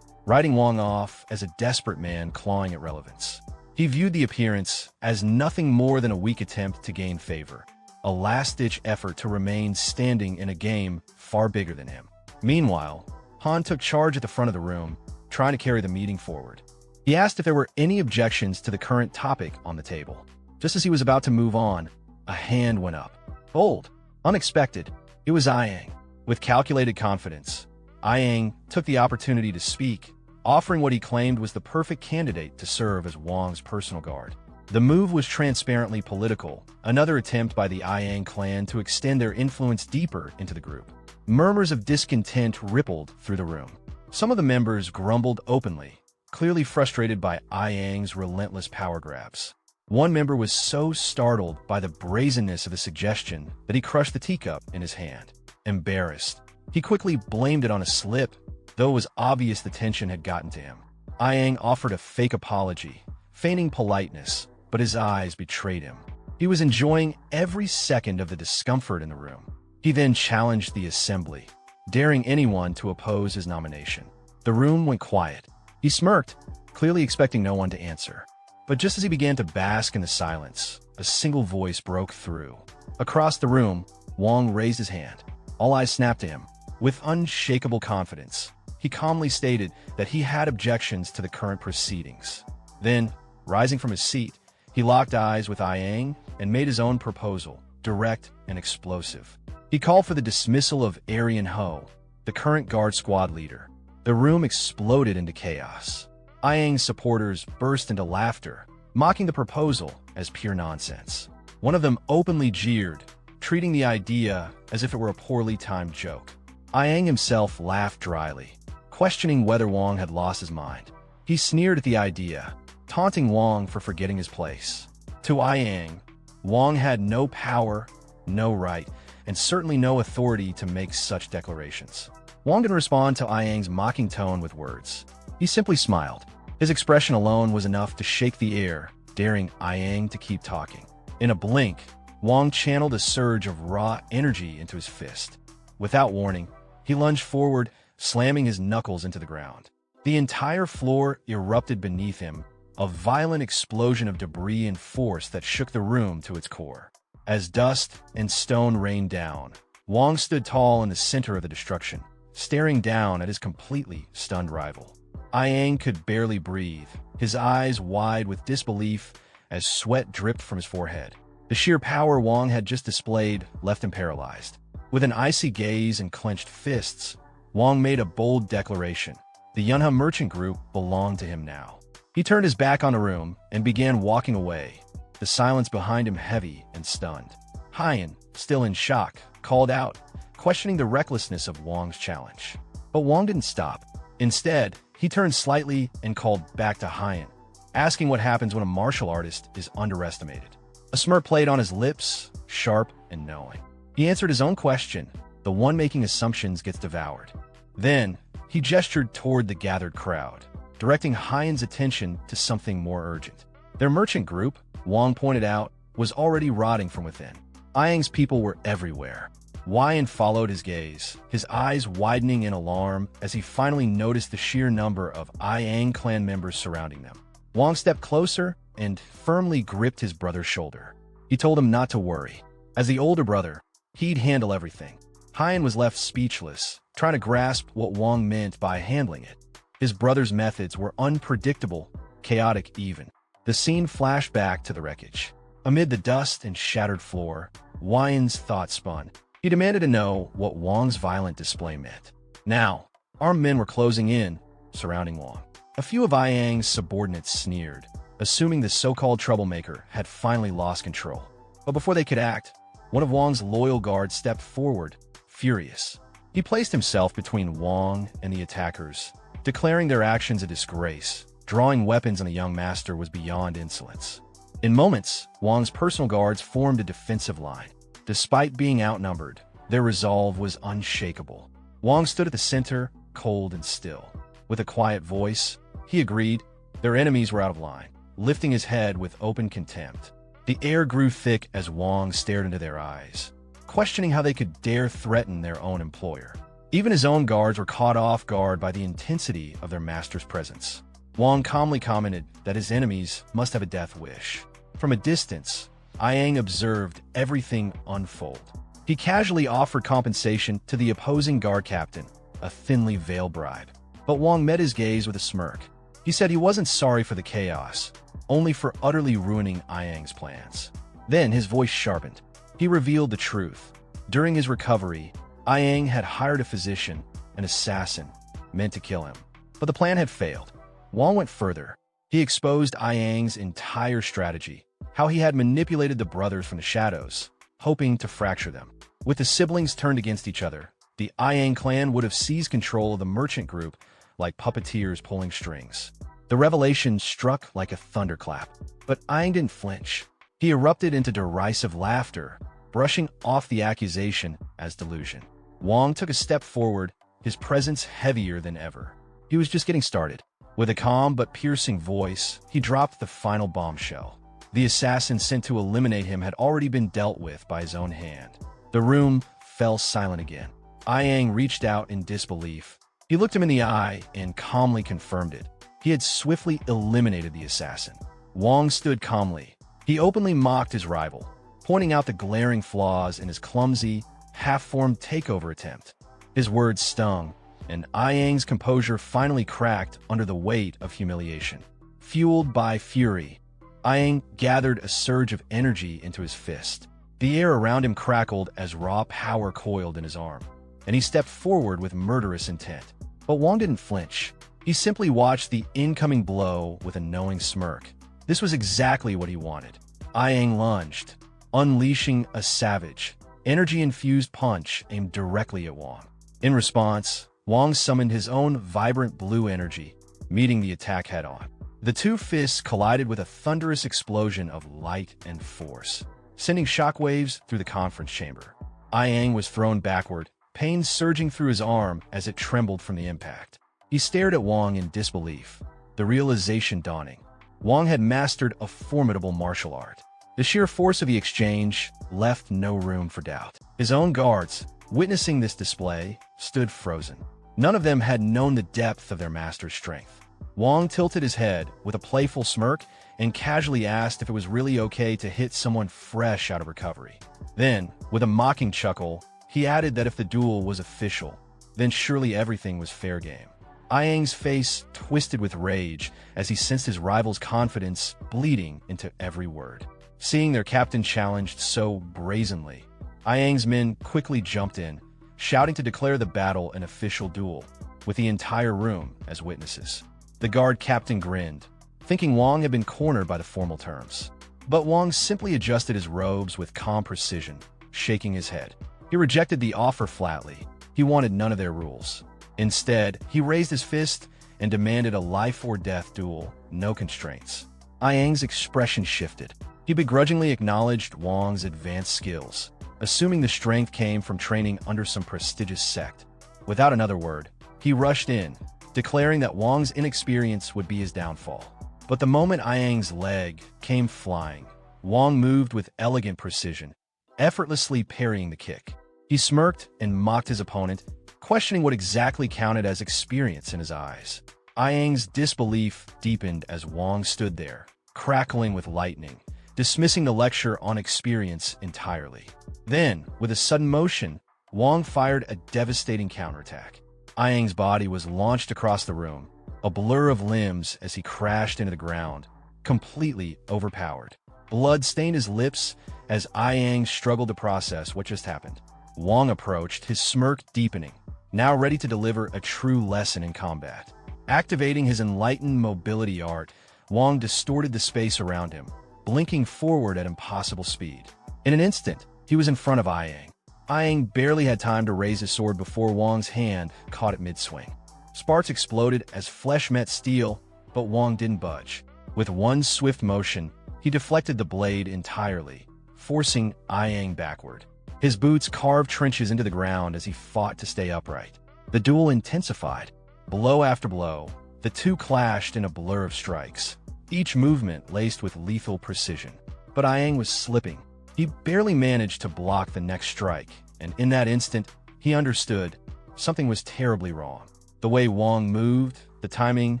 writing Wang off as a desperate man clawing at relevance. He viewed the appearance as nothing more than a weak attempt to gain favor, a last-ditch effort to remain standing in a game far bigger than him. Meanwhile, Han took charge at the front of the room, trying to carry the meeting forward. He asked if there were any objections to the current topic on the table. Just as he was about to move on, a hand went up. Bold, unexpected, it was Ayang. With calculated confidence, Ayang took the opportunity to speak, offering what he claimed was the perfect candidate to serve as Wang's personal guard. The move was transparently political, another attempt by the Ayang clan to extend their influence deeper into the group. Murmurs of discontent rippled through the room. Some of the members grumbled openly, clearly frustrated by Ayang's relentless power grabs. One member was so startled by the brazenness of the suggestion that he crushed the teacup in his hand. Embarrassed, he quickly blamed it on a slip, though it was obvious the tension had gotten to him. Ayang offered a fake apology, feigning politeness, but his eyes betrayed him. He was enjoying every second of the discomfort in the room. He then challenged the assembly, daring anyone to oppose his nomination. The room went quiet. He smirked, clearly expecting no one to answer. But just as he began to bask in the silence, a single voice broke through. Across the room, Wang raised his hand. All eyes snapped to him. With unshakable confidence, he calmly stated that he had objections to the current proceedings. Then, rising from his seat, he locked eyes with Ayang and made his own proposal, direct and explosive. He called for the dismissal of Arian Ho, the current guard squad leader. The room exploded into chaos. Ayang's supporters burst into laughter, mocking the proposal as pure nonsense. One of them openly jeered, treating the idea as if it were a poorly timed joke. Ayang himself laughed dryly, questioning whether Wang had lost his mind. He sneered at the idea, taunting Wang for forgetting his place. To Ayang, Wang had no power, no right, and certainly no authority to make such declarations. Wang didn't respond to Ayang's mocking tone with words. He simply smiled. His expression alone was enough to shake the air, daring Ayang to keep talking. In a blink, Wang channeled a surge of raw energy into his fist. Without warning, he lunged forward, slamming his knuckles into the ground. The entire floor erupted beneath him, a violent explosion of debris and force that shook the room to its core. As dust and stone rained down, Wang stood tall in the center of the destruction, staring down at his completely stunned rival. Ayang could barely breathe, his eyes wide with disbelief as sweat dripped from his forehead. The sheer power Wang had just displayed left him paralyzed. With an icy gaze and clenched fists, Wang made a bold declaration. The Manhwa Merchant Group belonged to him now. He turned his back on the room and began walking away, the silence behind him heavy and stunned. Hyan, still in shock, called out, questioning the recklessness of Wang's challenge. But Wang didn't stop. Instead, he turned slightly and called back to Hyan, asking what happens when a martial artist is underestimated. A smirk played on his lips, sharp and knowing. He answered his own question. The one making assumptions gets devoured. Then, he gestured toward the gathered crowd, directing Hyan's attention to something more urgent. Their merchant group, Wang pointed out, was already rotting from within. Ayang's people were everywhere. Wyan followed his gaze, his eyes widening in alarm as he finally noticed the sheer number of Ayang clan members surrounding them. Wang stepped closer and firmly gripped his brother's shoulder. He told him not to worry. As the older brother, he'd handle everything. Hyan was left speechless, trying to grasp what Wang meant by handling it. His brother's methods were unpredictable, chaotic even. The scene flashed back to the wreckage. Amid the dust and shattered floor, Wyan's thoughts spun. He demanded to know what Wang's violent display meant. Now, armed men were closing in, surrounding Wang. A few of Ayang's subordinates sneered, assuming the so-called troublemaker had finally lost control. But before they could act, one of Wang's loyal guards stepped forward, furious. He placed himself between Wang and the attackers, declaring their actions a disgrace. Drawing weapons on the young master was beyond insolence. In moments, Wang's personal guards formed a defensive line. Despite being outnumbered, their resolve was unshakable. Wang stood at the center, cold and still. With a quiet voice, he agreed their enemies were out of line, lifting his head with open contempt. The air grew thick as Wang stared into their eyes, questioning how they could dare threaten their own employer. Even his own guards were caught off guard by the intensity of their master's presence. Wang calmly commented that his enemies must have a death wish. From a distance, Ayang observed everything unfold. He casually offered compensation to the opposing guard captain, a thinly veiled bribe. But Wang met his gaze with a smirk. He said he wasn't sorry for the chaos, only for utterly ruining Ayang's plans. Then his voice sharpened. He revealed the truth. During his recovery, Ayang had hired a physician, an assassin, meant to kill him. But the plan had failed. Wang went further. He exposed Ayang's entire strategy, how he had manipulated the brothers from the shadows, hoping to fracture them. With the siblings turned against each other, the Ayang clan would have seized control of the merchant group like puppeteers pulling strings. The revelation struck like a thunderclap, but Ayang didn't flinch. He erupted into derisive laughter, brushing off the accusation as delusion. Wang took a step forward, his presence heavier than ever. He was just getting started. With a calm but piercing voice, he dropped the final bombshell. The assassin sent to eliminate him had already been dealt with by his own hand. The room fell silent again. Ayang reached out in disbelief. He looked him in the eye and calmly confirmed it. He had swiftly eliminated the assassin. Wang stood calmly. He openly mocked his rival, pointing out the glaring flaws in his clumsy, half-formed takeover attempt. His words stung, and Ayang's composure finally cracked under the weight of humiliation. Fueled by fury, Ayang gathered a surge of energy into his fist. The air around him crackled as raw power coiled in his arm, and he stepped forward with murderous intent. But Wang didn't flinch. He simply watched the incoming blow with a knowing smirk. This was exactly what he wanted. Ayang lunged, unleashing a savage, energy-infused punch aimed directly at Wang. In response, Wang summoned his own vibrant blue energy, meeting the attack head-on. The two fists collided with a thunderous explosion of light and force, sending shockwaves through the conference chamber. Ayang was thrown backward, pain surging through his arm as it trembled from the impact. He stared at Wang in disbelief, the realization dawning. Wang had mastered a formidable martial art. The sheer force of the exchange left no room for doubt. His own guards, witnessing this display, stood frozen. None of them had known the depth of their master's strength. Wang tilted his head with a playful smirk and casually asked if it was really okay to hit someone fresh out of recovery. Then, with a mocking chuckle, he added that if the duel was official, then surely everything was fair game. Ayang's face twisted with rage as he sensed his rival's confidence bleeding into every word. Seeing their captain challenged so brazenly, Ayang's men quickly jumped in, shouting to declare the battle an official duel, with the entire room as witnesses. The guard captain grinned, thinking Wang had been cornered by the formal terms. But Wang simply adjusted his robes with calm precision, shaking his head. He rejected the offer flatly. He wanted none of their rules. Instead, he raised his fist and demanded a life-or-death duel, no constraints. Ayang's expression shifted. He begrudgingly acknowledged Wang's advanced skills, assuming the strength came from training under some prestigious sect. Without another word, he rushed in, declaring that Wang's inexperience would be his downfall. But the moment Ayang's leg came flying, Wong moved with elegant precision, effortlessly parrying the kick. He smirked and mocked his opponent, questioning what exactly counted as experience in his eyes. Ayang's disbelief deepened as Wong stood there, crackling with lightning, dismissing the lecture on experience entirely. Then, with a sudden motion, Wong fired a devastating counterattack. Ayang's body was launched across the room, a blur of limbs as he crashed into the ground, completely overpowered. Blood stained his lips as Ayang struggled to process what just happened. Wong approached, his smirk deepening, now ready to deliver a true lesson in combat. Activating his enlightened mobility art, Wong distorted the space around him, blinking forward at impossible speed. In an instant, he was in front of Ayang. Ayang barely had time to raise his sword before Wong's hand caught it mid-swing. Sparks exploded as flesh met steel, but Wong didn't budge. With one swift motion, he deflected the blade entirely, forcing Ayang backward. His boots carved trenches into the ground as he fought to stay upright. The duel intensified. Blow after blow, the two clashed in a blur of strikes, each movement laced with lethal precision. But Ayang was slipping. He barely managed to block the next strike, and in that instant, he understood something was terribly wrong. The way Wong moved, the timing,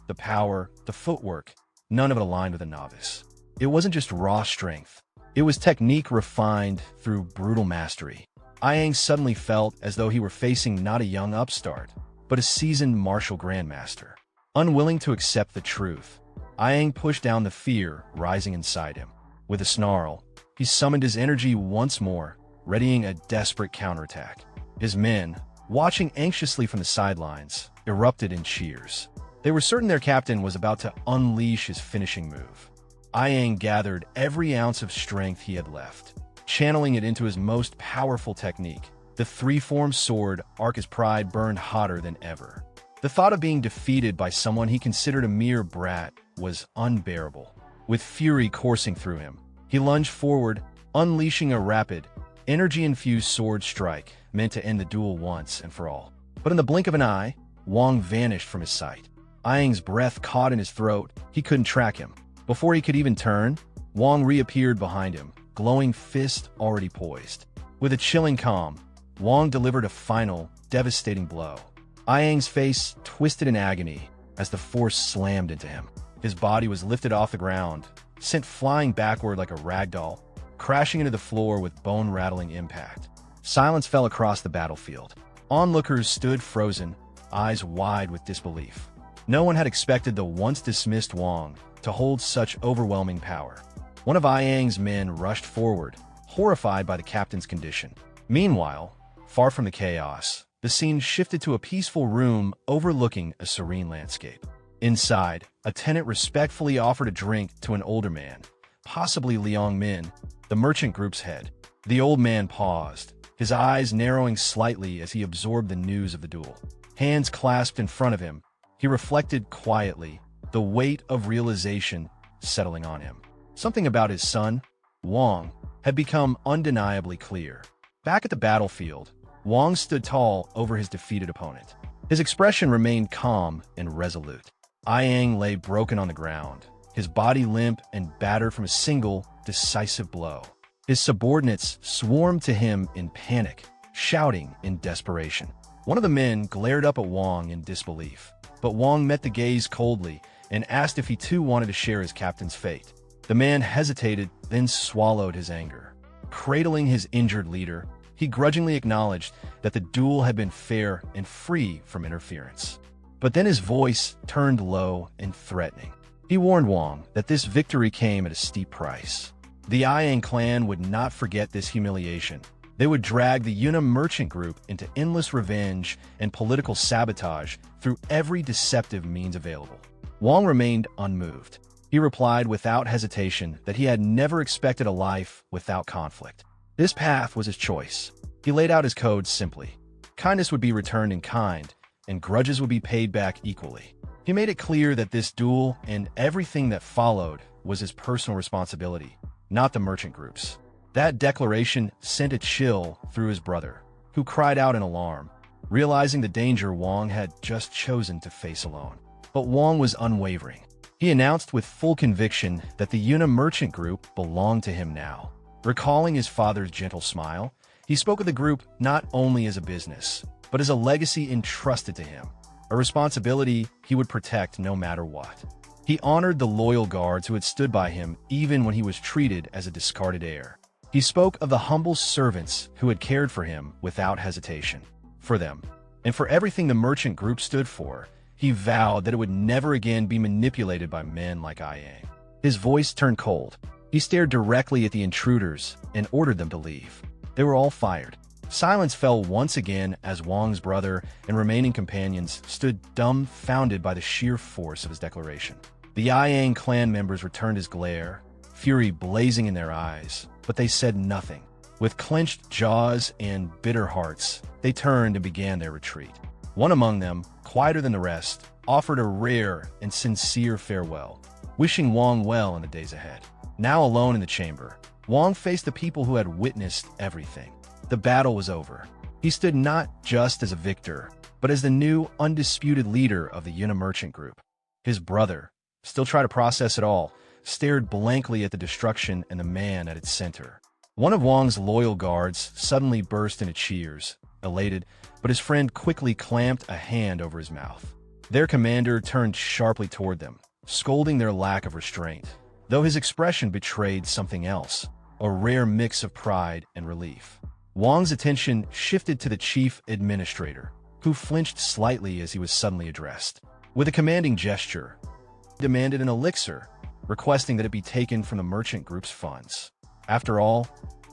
the power, the footwork, none of it aligned with a novice. It wasn't just raw strength. It was technique refined through brutal mastery. Ayang suddenly felt as though he were facing not a young upstart, but a seasoned martial grandmaster. Unwilling to accept the truth, Ayang pushed down the fear rising inside him. With a snarl, he summoned his energy once more, readying a desperate counterattack. His men, watching anxiously from the sidelines, erupted in cheers. They were certain their captain was about to unleash his finishing move. Ayang gathered every ounce of strength he had left, channeling it into his most powerful technique. The three-form sword arc his pride burned hotter than ever. The thought of being defeated by someone he considered a mere brat was unbearable. With fury coursing through him, he lunged forward, unleashing a rapid, energy-infused sword strike meant to end the duel once and for all. But in the blink of an eye, Wong vanished from his sight. Ayang's breath caught in his throat. He couldn't track him. Before he could even turn, Wong reappeared behind him, glowing fist already poised. With a chilling calm, Wong delivered a final, devastating blow. Ayang's face twisted in agony as the force slammed into him. His body was lifted off the ground, sent flying backward like a ragdoll, crashing into the floor with bone-rattling impact. Silence fell across the battlefield. Onlookers stood frozen, eyes wide with disbelief. No one had expected the once-dismissed Wong to hold such overwhelming power. One of Ayang's men rushed forward, horrified by the captain's condition. Meanwhile, far from the chaos, the scene shifted to a peaceful room overlooking a serene landscape. Inside, a tenant respectfully offered a drink to an older man, possibly Liang Min, the merchant group's head. The old man paused, his eyes narrowing slightly as he absorbed the news of the duel. Hands clasped in front of him, he reflected quietly, the weight of realization settling on him. Something about his son, Wong, had become undeniably clear. Back at the battlefield, Wong stood tall over his defeated opponent. His expression remained calm and resolute. Ayang lay broken on the ground, his body limp and battered from a single, decisive blow. His subordinates swarmed to him in panic, shouting in desperation. One of the men glared up at Wong in disbelief, but Wong met the gaze coldly and asked if he too wanted to share his captain's fate. The man hesitated, then swallowed his anger. Cradling his injured leader, he grudgingly acknowledged that the duel had been fair and free from interference. But then his voice turned low and threatening. He warned Wong that this victory came at a steep price. The Ayang clan would not forget this humiliation. They would drag the Yuna merchant group into endless revenge and political sabotage through every deceptive means available. Wong remained unmoved. He replied without hesitation that he had never expected a life without conflict. This path was his choice. He laid out his code simply. Kindness would be returned in kind, and grudges would be paid back equally. He made it clear that this duel and everything that followed was his personal responsibility, not the merchant group's. That declaration sent a chill through his brother, who cried out in alarm, realizing the danger Wong had just chosen to face alone. But Wong was unwavering. He He announced with full conviction that the Yuna merchant group belonged to him now. Recalling his father's gentle smile, he spoke of the group not only as a business, but as a legacy entrusted to him, a responsibility he would protect no matter what. He honored the loyal guards who had stood by him even when he was treated as a discarded heir. He spoke of the humble servants who had cared for him without hesitation. For them, and for everything the merchant group stood for, he vowed that it would never again be manipulated by men like Ayang. His voice turned cold. He stared directly at the intruders and ordered them to leave. They were all fired. Silence fell once again as Wang's brother and remaining companions stood dumbfounded by the sheer force of his declaration. The Ayang clan members returned his glare, fury blazing in their eyes, but they said nothing. With clenched jaws and bitter hearts, they turned and began their retreat. One among them, quieter than the rest, offered a rare and sincere farewell, wishing Wang well in the days ahead. Now alone in the chamber, Wang faced the people who had witnessed everything. The battle was over. He stood not just as a victor, but as the new, undisputed leader of the Yuna merchant group. His brother, still trying to process it all, stared blankly at the destruction and the man at its center. One of Wang's loyal guards suddenly burst into cheers, elated, but his friend quickly clamped a hand over his mouth. Their commander turned sharply toward them, scolding their lack of restraint, though his expression betrayed something else, a rare mix of pride and relief. Wang's attention shifted to the chief administrator, who flinched slightly as he was suddenly addressed. With a commanding gesture, he demanded an elixir, requesting that it be taken from the merchant group's funds. After all,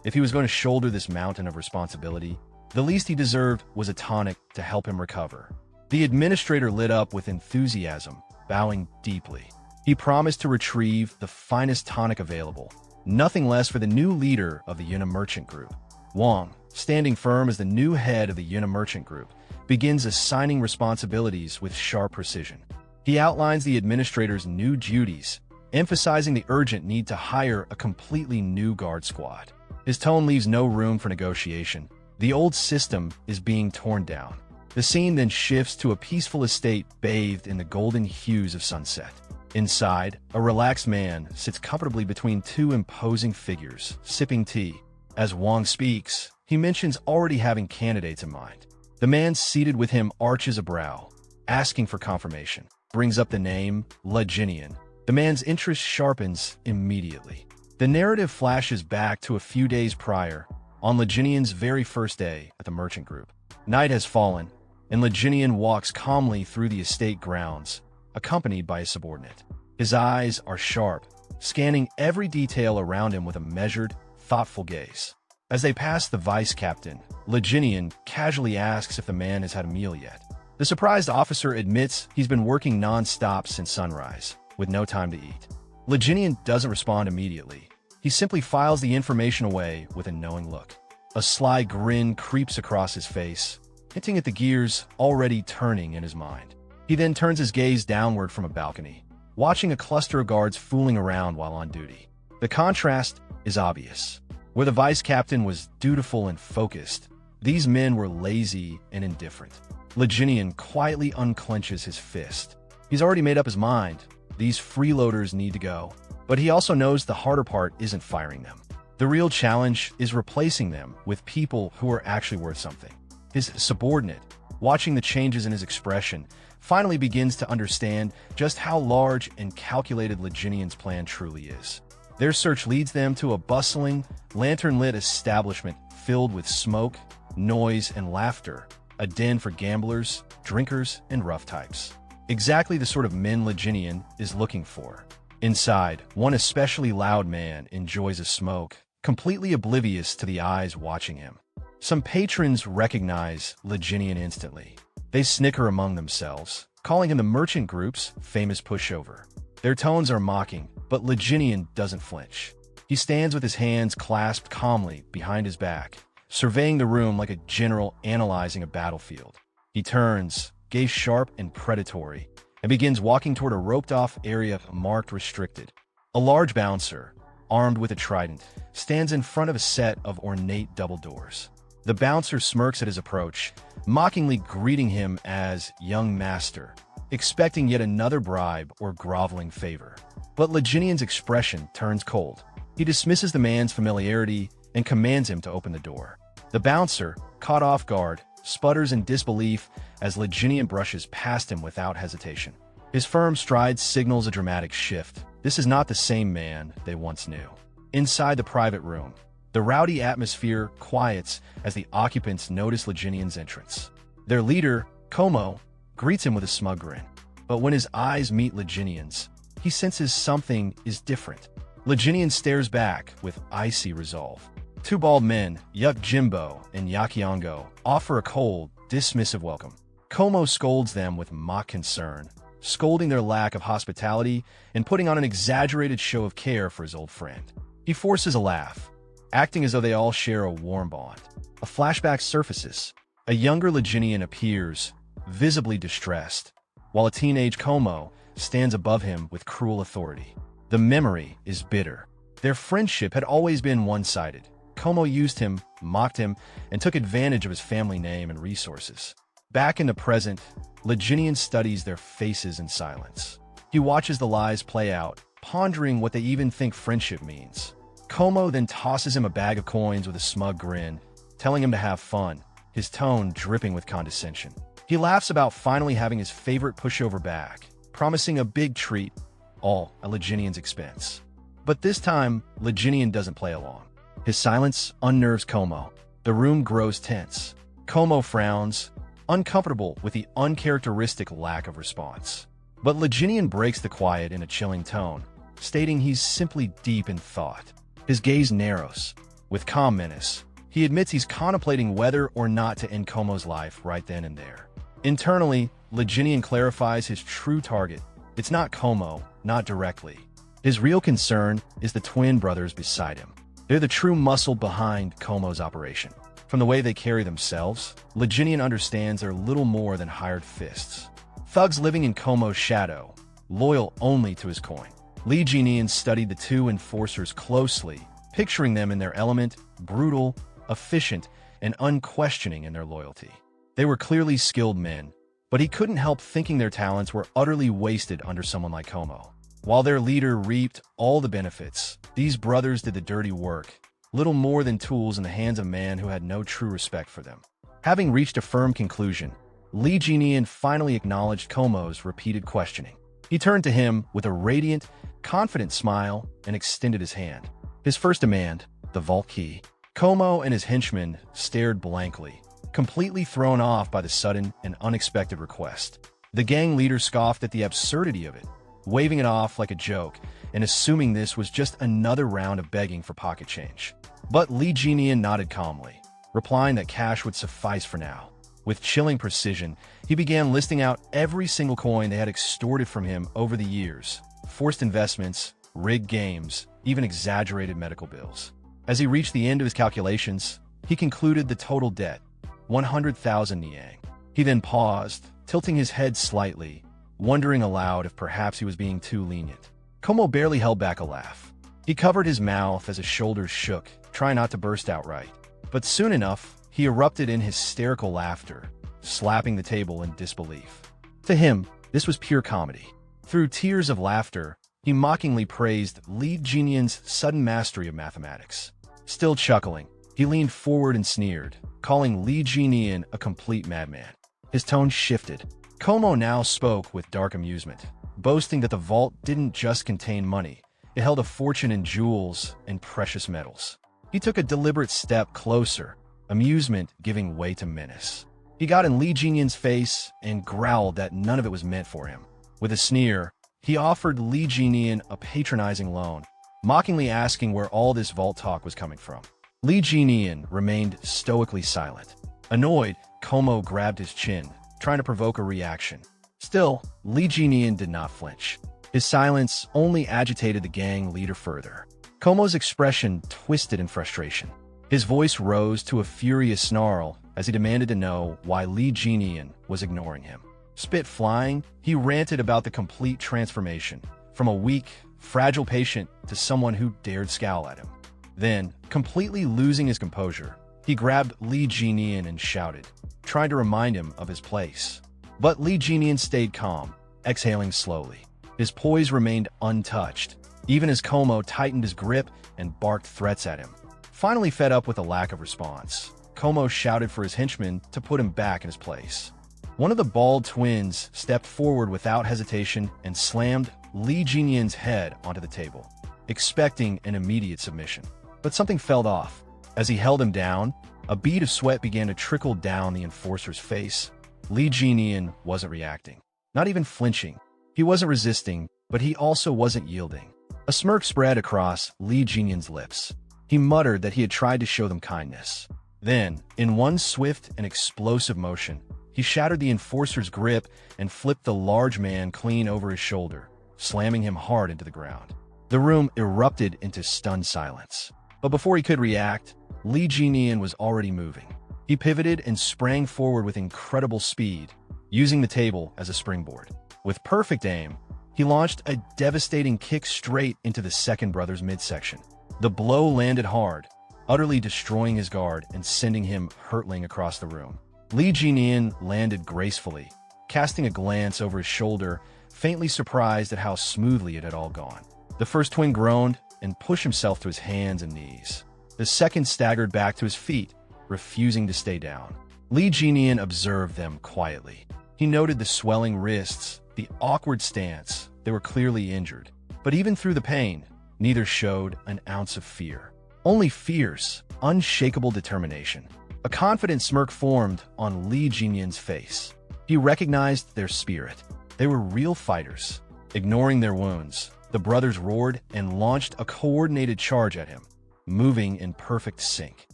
if he was going to shoulder this mountain of responsibility, the least he deserved was a tonic to help him recover. The administrator lit up with enthusiasm, bowing deeply. He promised to retrieve the finest tonic available, nothing less for the new leader of the Yuna merchant group. Wang, standing firm as the new head of the Yuna merchant group, begins assigning responsibilities with sharp precision. He outlines the administrator's new duties, emphasizing the urgent need to hire a completely new guard squad. His tone leaves no room for negotiation. The old system is being torn down. The scene then shifts to a peaceful estate bathed in the golden hues of sunset. Inside, a relaxed man sits comfortably between two imposing figures, sipping tea. As Wang speaks, he mentions already having candidates in mind. The man seated with him arches a brow, asking for confirmation, brings up the name Leginian. The man's interest sharpens immediately. The narrative flashes back to a few days prior, on Leginian's very first day at the merchant group. Night has fallen, and Leginian walks calmly through the estate grounds, accompanied by his subordinate. His eyes are sharp, scanning every detail around him with a measured, thoughtful gaze. As they pass the vice captain, Leginian casually asks if the man has had a meal yet. The surprised officer admits he's been working non-stop since sunrise, with no time to eat. Leginian doesn't respond immediately. He simply files the information away with a knowing look. A sly grin creeps across his face, hinting at the gears already turning in his mind. He then turns his gaze downward from a balcony, watching a cluster of guards fooling around while on duty. The contrast is obvious. Where the vice captain was dutiful and focused, these men were lazy and indifferent. Leginian quietly unclenches his fist. He's already made up his mind. These freeloaders need to go. But he also knows the harder part isn't firing them. The real challenge is replacing them with people who are actually worth something. His subordinate, watching the changes in his expression, finally begins to understand just how large and calculated Leginian's plan truly is. Their search leads them to a bustling, lantern-lit establishment filled with smoke, noise, and laughter, a den for gamblers, drinkers, and rough types. Exactly the sort of men Leginian is looking for. Inside, one especially loud man enjoys a smoke, completely oblivious to the eyes watching him. Some patrons recognize Leginian instantly. They snicker among themselves, calling him the merchant group's famous pushover. Their tones are mocking, but Leginian doesn't flinch. He stands with his hands clasped calmly behind his back, surveying the room like a general analyzing a battlefield. He turns, gaze sharp and predatory, and begins walking toward a roped-off area marked restricted. A large bouncer, armed with a trident, stands in front of a set of ornate double doors. The bouncer smirks at his approach, mockingly greeting him as young master, expecting yet another bribe or groveling favor. But Leginian's expression turns cold. He dismisses the man's familiarity and commands him to open the door. The bouncer, caught off guard, sputters in disbelief as Leginian brushes past him without hesitation. His firm stride signals a dramatic shift. This is not the same man they once knew. Inside the private room, the rowdy atmosphere quiets as the occupants notice Leginian's entrance. Their leader, Como, greets him with a smug grin. But when his eyes meet Leginian's, he senses something is different. Leginian stares back with icy resolve. Two bald men, Yuk Jimbo and Yakiongo, offer a cold, dismissive welcome. Como scolds them with mock concern, scolding their lack of hospitality and putting on an exaggerated show of care for his old friend. He forces a laugh, acting as though they all share a warm bond. A flashback surfaces. A younger Leginian appears, visibly distressed, while a teenage Como stands above him with cruel authority. The memory is bitter. Their friendship had always been one-sided. Como used him, mocked him, and took advantage of his family name and resources. Back in the present, Leginian studies their faces in silence. He watches the lies play out, pondering what they even think friendship means. Como then tosses him a bag of coins with a smug grin, telling him to have fun, his tone dripping with condescension. He laughs about finally having his favorite pushover back, promising a big treat, all at Leginian's expense. But this time, Leginian doesn't play along. His silence unnerves Como. The room grows tense. Como frowns, uncomfortable with the uncharacteristic lack of response. But Leginian breaks the quiet in a chilling tone, stating he's simply deep in thought. His gaze narrows. With calm menace, he admits he's contemplating whether or not to end Como's life right then and there. Internally, Leginian clarifies his true target. It's not Como, not directly. His real concern is the twin brothers beside him. They're the true muscle behind Como's operation. From the way they carry themselves, Leginian understands they're little more than hired fists. Thugs living in Como's shadow, loyal only to his coin. Leginian studied the two enforcers closely, picturing them in their element, brutal, efficient, and unquestioning in their loyalty. They were clearly skilled men, but he couldn't help thinking their talents were utterly wasted under someone like Como. While their leader reaped all the benefits, these brothers did the dirty work, little more than tools in the hands of a man who had no true respect for them. Having reached a firm conclusion, Leginian finally acknowledged Como's repeated questioning. He turned to him with a radiant, confident smile and extended his hand. His first demand, the vault key. Como and his henchmen stared blankly, completely thrown off by the sudden and unexpected request. The gang leader scoffed at the absurdity of it, waving it off like a joke and assuming this was just another round of begging for pocket change. But Leginian nodded calmly, replying that cash would suffice for now. With chilling precision, he began listing out every single coin they had extorted from him over the years: forced investments, rigged games, even exaggerated medical bills. As he reached the end of his calculations, he concluded the total debt, 100,000 Niang. He then paused, tilting his head slightly, wondering aloud if perhaps he was being too lenient. Como barely held back a laugh. He covered his mouth as his shoulders shook, trying not to burst outright. But soon enough, he erupted in hysterical laughter, slapping the table in disbelief. To him, this was pure comedy. Through tears of laughter, he mockingly praised Leginian's sudden mastery of mathematics. Still chuckling, he leaned forward and sneered, calling Leginian a complete madman. His tone shifted. Como now spoke with dark amusement, boasting that the vault didn't just contain money, it held a fortune in jewels and precious metals. He took a deliberate step closer, amusement giving way to menace. He got in Leginian's face and growled that none of it was meant for him. With a sneer, he offered Leginian a patronizing loan, mockingly asking where all this vault talk was coming from. Leginian remained stoically silent. Annoyed, Como grabbed his chin, trying to provoke a reaction. Still, Leginian did not flinch. His silence only agitated the gang leader further. Como's expression twisted in frustration. His voice rose to a furious snarl as he demanded to know why Leginian was ignoring him. Spit flying, he ranted about the complete transformation, from a weak, fragile patient to someone who dared scowl at him. Then, completely losing his composure, he grabbed Leginian and shouted, trying to remind him of his place. But Leginian stayed calm, exhaling slowly. His poise remained untouched, even as Como tightened his grip and barked threats at him. Finally fed up with the lack of response, Como shouted for his henchmen to put him back in his place. One of the bald twins stepped forward without hesitation and slammed Li Jinyan's head onto the table, expecting an immediate submission. But something fell off. As he held him down, a bead of sweat began to trickle down the enforcer's face. Li Jinyan wasn't reacting, not even flinching. He wasn't resisting, but he also wasn't yielding. A smirk spread across Li Jinyan's lips. He muttered that he had tried to show them kindness. Then, in one swift and explosive motion, he shattered the enforcer's grip and flipped the large man clean over his shoulder, slamming him hard into the ground. The room erupted into stunned silence. But before he could react, Li Jinyan was already moving. He pivoted and sprang forward with incredible speed, using the table as a springboard. With perfect aim, he launched a devastating kick straight into the second brother's midsection. The blow landed hard, utterly destroying his guard and sending him hurtling across the room. Li Jinyan landed gracefully, casting a glance over his shoulder, faintly surprised at how smoothly it had all gone. The first twin groaned and pushed himself to his hands and knees. The second staggered back to his feet, refusing to stay down. Li Jinyan observed them quietly. He noted the swelling wrists, the awkward stance. They were clearly injured. But even through the pain, neither showed an ounce of fear. Only fierce, unshakable determination. A confident smirk formed on Li Jinyan's face. He recognized their spirit. They were real fighters. Ignoring their wounds, the brothers roared and launched a coordinated charge at him, moving in perfect sync.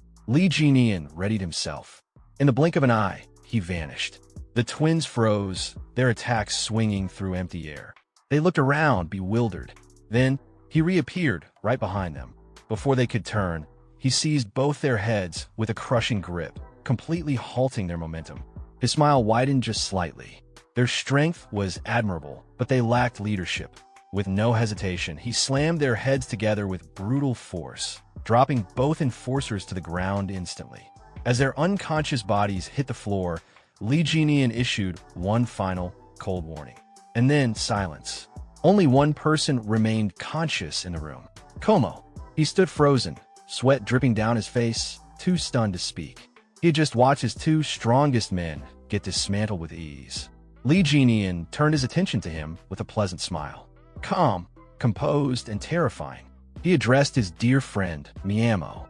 Li Jinyan readied himself. In the blink of an eye, he vanished. The twins froze, their attacks swinging through empty air. They looked around, bewildered. Then, he reappeared right behind them. Before they could turn, he seized both their heads with a crushing grip, completely halting their momentum. His smile widened just slightly. Their strength was admirable, but they lacked leadership. With no hesitation, he slammed their heads together with brutal force, dropping both enforcers to the ground instantly. As their unconscious bodies hit the floor, Li Jinyan issued one final, cold warning. And then silence. Only one person remained conscious in the room. Como. He stood frozen, sweat dripping down his face, too stunned to speak. He had just watched his two strongest men get dismantled with ease. Li Jinyan turned his attention to him with a pleasant smile. Calm, composed, and terrifying, he addressed his dear friend, Miamo.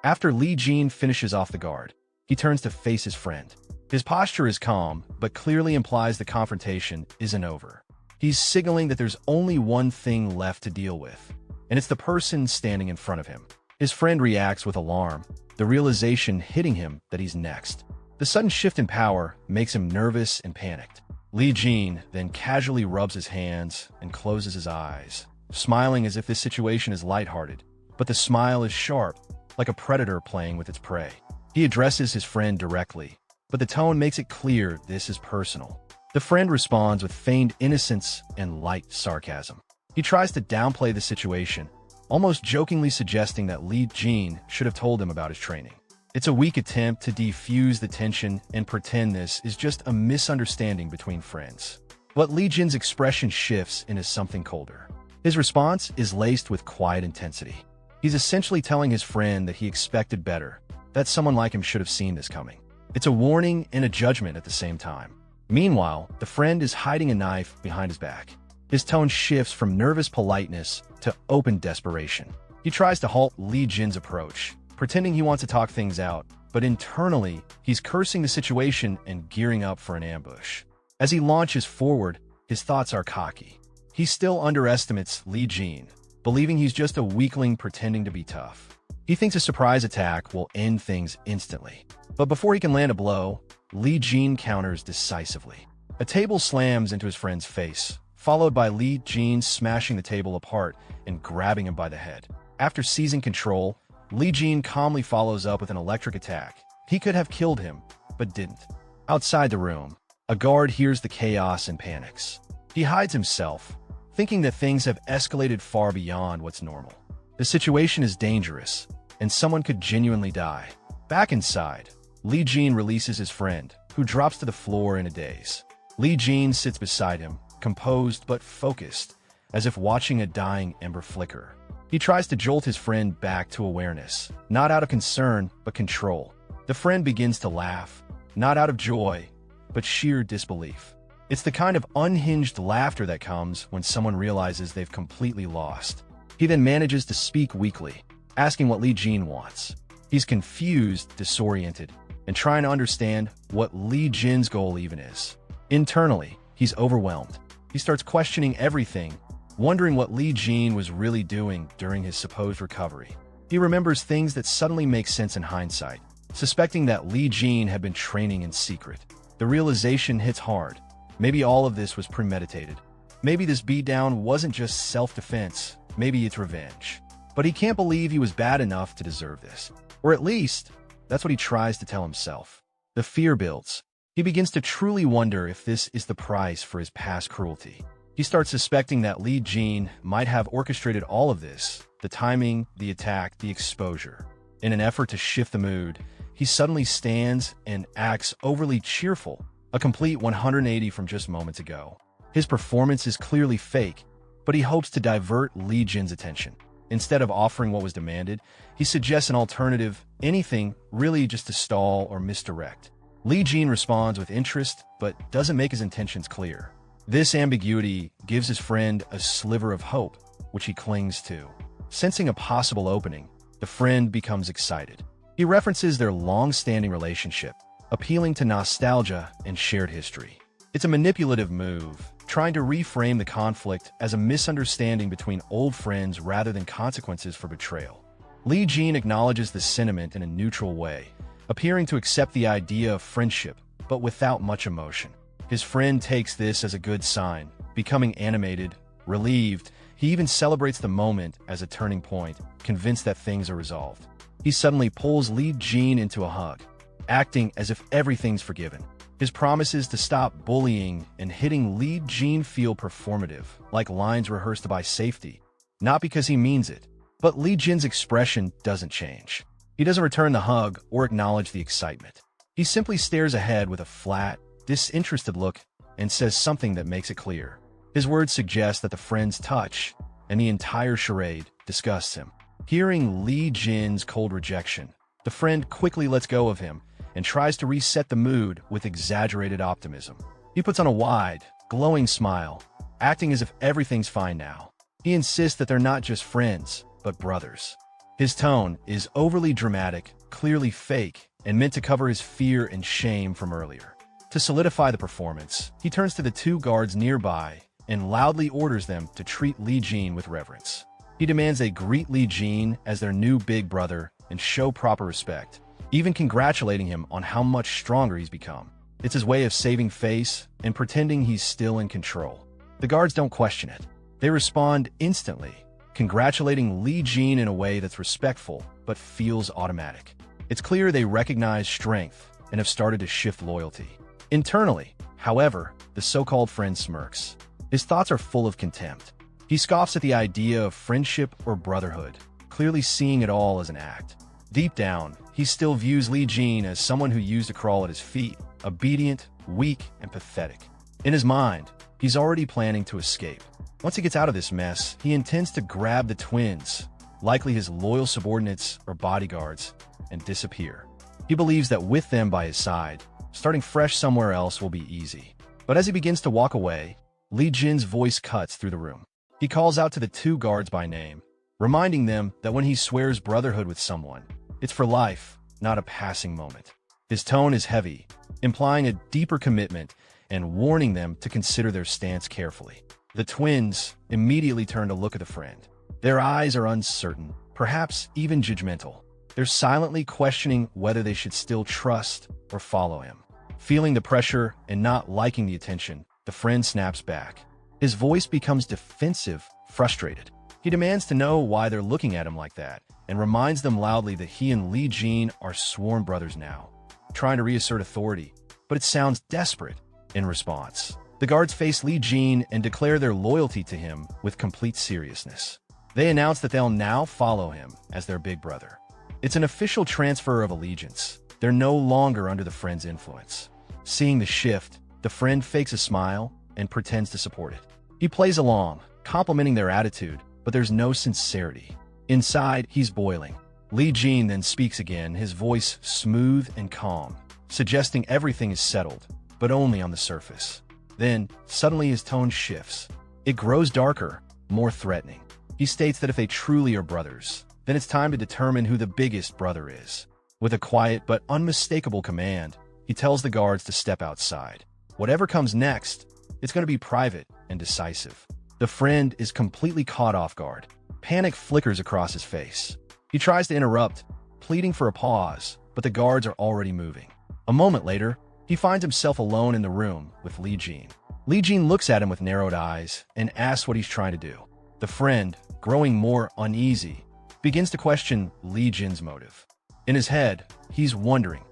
After Li Jin finishes off the guard, he turns to face his friend. His posture is calm, but clearly implies the confrontation isn't over. He's signaling that there's only one thing left to deal with, and it's the person standing in front of him. His friend reacts with alarm, the realization hitting him that he's next. The sudden shift in power makes him nervous and panicked. Li Jin then casually rubs his hands and closes his eyes, smiling as if this situation is lighthearted, but the smile is sharp, like a predator playing with its prey. He addresses his friend directly, but the tone makes it clear this is personal. The friend responds with feigned innocence and light sarcasm. He tries to downplay the situation, almost jokingly suggesting that Li Jin should have told him about his training. It's a weak attempt to defuse the tension and pretend this is just a misunderstanding between friends. But Li Jin's expression shifts into something colder. His response is laced with quiet intensity. He's essentially telling his friend that he expected better, that someone like him should have seen this coming. It's a warning and a judgment at the same time. Meanwhile, the friend is hiding a knife behind his back. His tone shifts from nervous politeness to open desperation. He tries to halt Li Jin's approach, pretending he wants to talk things out, but internally, he's cursing the situation and gearing up for an ambush. As he launches forward, his thoughts are cocky. He still underestimates Li Jin, believing he's just a weakling pretending to be tough. He thinks a surprise attack will end things instantly. But before he can land a blow, Li Jin counters decisively. A table slams into his friend's face, followed by Li Jin smashing the table apart and grabbing him by the head. After seizing control, Li Jin calmly follows up with an electric attack. He could have killed him, but didn't. Outside the room, a guard hears the chaos and panics. He hides himself, thinking that things have escalated far beyond what's normal. The situation is dangerous, and someone could genuinely die. Back inside, Li Jin releases his friend, who drops to the floor in a daze. Li Jin sits beside him, composed but focused, as if watching a dying ember flicker. He tries to jolt his friend back to awareness, not out of concern, but control. The friend begins to laugh, not out of joy, but sheer disbelief. It's the kind of unhinged laughter that comes when someone realizes they've completely lost. He then manages to speak weakly, asking what Li Jin wants. He's confused, disoriented, and trying to understand what Li Jin's goal even is. Internally, he's overwhelmed. He starts questioning everything, wondering what Li Jin was really doing during his supposed recovery. He remembers things that suddenly make sense in hindsight, suspecting that Li Jin had been training in secret. The realization hits hard. Maybe all of this was premeditated. Maybe this beatdown wasn't just self-defense, maybe it's revenge. But he can't believe he was bad enough to deserve this. Or at least, that's what he tries to tell himself. The fear builds. He begins to truly wonder if this is the price for his past cruelty. He starts suspecting that Li Jin might have orchestrated all of this, the timing, the attack, the exposure. In an effort to shift the mood, he suddenly stands and acts overly cheerful, a complete 180 from just moments ago. His performance is clearly fake, but he hopes to divert Li Jin's attention. Instead of offering what was demanded, he suggests an alternative, anything really just to stall or misdirect. Li Jin responds with interest, but doesn't make his intentions clear. This ambiguity gives his friend a sliver of hope, which he clings to. Sensing a possible opening, the friend becomes excited. He references their long-standing relationship, appealing to nostalgia and shared history. It's a manipulative move, trying to reframe the conflict as a misunderstanding between old friends rather than consequences for betrayal. Li Jin acknowledges the sentiment in a neutral way, appearing to accept the idea of friendship, but without much emotion. His friend takes this as a good sign, becoming animated, relieved. He even celebrates the moment as a turning point, convinced that things are resolved. He suddenly pulls Li Jin into a hug, acting as if everything's forgiven. His promises to stop bullying and hitting Li Jin feel performative, like lines rehearsed by safety. Not because he means it, but Li Jin's expression doesn't change. He doesn't return the hug or acknowledge the excitement. He simply stares ahead with a flat, disinterested look and says something that makes it clear. His words suggest that the friend's touch and the entire charade disgusts him. Hearing Li Jin's cold rejection, the friend quickly lets go of him and tries to reset the mood with exaggerated optimism. He puts on a wide, glowing smile, acting as if everything's fine now. He insists that they're not just friends, but brothers. His tone is overly dramatic, clearly fake, and meant to cover his fear and shame from earlier. To solidify the performance, he turns to the two guards nearby and loudly orders them to treat Li Jin with reverence. He demands they greet Li Jin as their new big brother and show proper respect, even congratulating him on how much stronger he's become. It's his way of saving face and pretending he's still in control. The guards don't question it. They respond instantly, congratulating Li Jin in a way that's respectful but feels automatic. It's clear they recognize strength and have started to shift loyalty. Internally, however, the so-called friend smirks. His thoughts are full of contempt. He scoffs at the idea of friendship or brotherhood, clearly seeing it all as an act. Deep down, he still views Li Jin as someone who used to crawl at his feet, obedient, weak, and pathetic. In his mind, he's already planning to escape. Once he gets out of this mess, he intends to grab the twins, likely his loyal subordinates or bodyguards, and disappear. He believes that with them by his side, starting fresh somewhere else will be easy. But as he begins to walk away, Li Jin's voice cuts through the room. He calls out to the two guards by name, reminding them that when he swears brotherhood with someone, it's for life, not a passing moment. His tone is heavy, implying a deeper commitment and warning them to consider their stance carefully. The twins immediately turn to look at the friend. Their eyes are uncertain, perhaps even judgmental. They're silently questioning whether they should still trust or follow him. Feeling the pressure and not liking the attention, the friend snaps back. His voice becomes defensive, frustrated. He demands to know why they're looking at him like that, and reminds them loudly that he and Li Jin are sworn brothers now, trying to reassert authority, but it sounds desperate in response. The guards face Li Jin and declare their loyalty to him with complete seriousness. They announce that they'll now follow him as their big brother. It's an official transfer of allegiance. They're no longer under the friend's influence. Seeing the shift, the friend fakes a smile, and pretends to support it. He plays along, complimenting their attitude, but there's no sincerity. Inside, he's boiling. Li Jin then speaks again, his voice smooth and calm, suggesting everything is settled, but only on the surface. Then, suddenly his tone shifts. It grows darker, more threatening. He states that if they truly are brothers, then it's time to determine who the biggest brother is. With a quiet but unmistakable command, he tells the guards to step outside. Whatever comes next, it's going to be private and decisive. The friend is completely caught off guard. Panic flickers across his face. He tries to interrupt, pleading for a pause, but the guards are already moving. A moment later, he finds himself alone in the room with Li Jin. Li Jin looks at him with narrowed eyes and asks what he's trying to do. The friend, growing more uneasy, begins to question Li Jin's motive. In his head, he's wondering,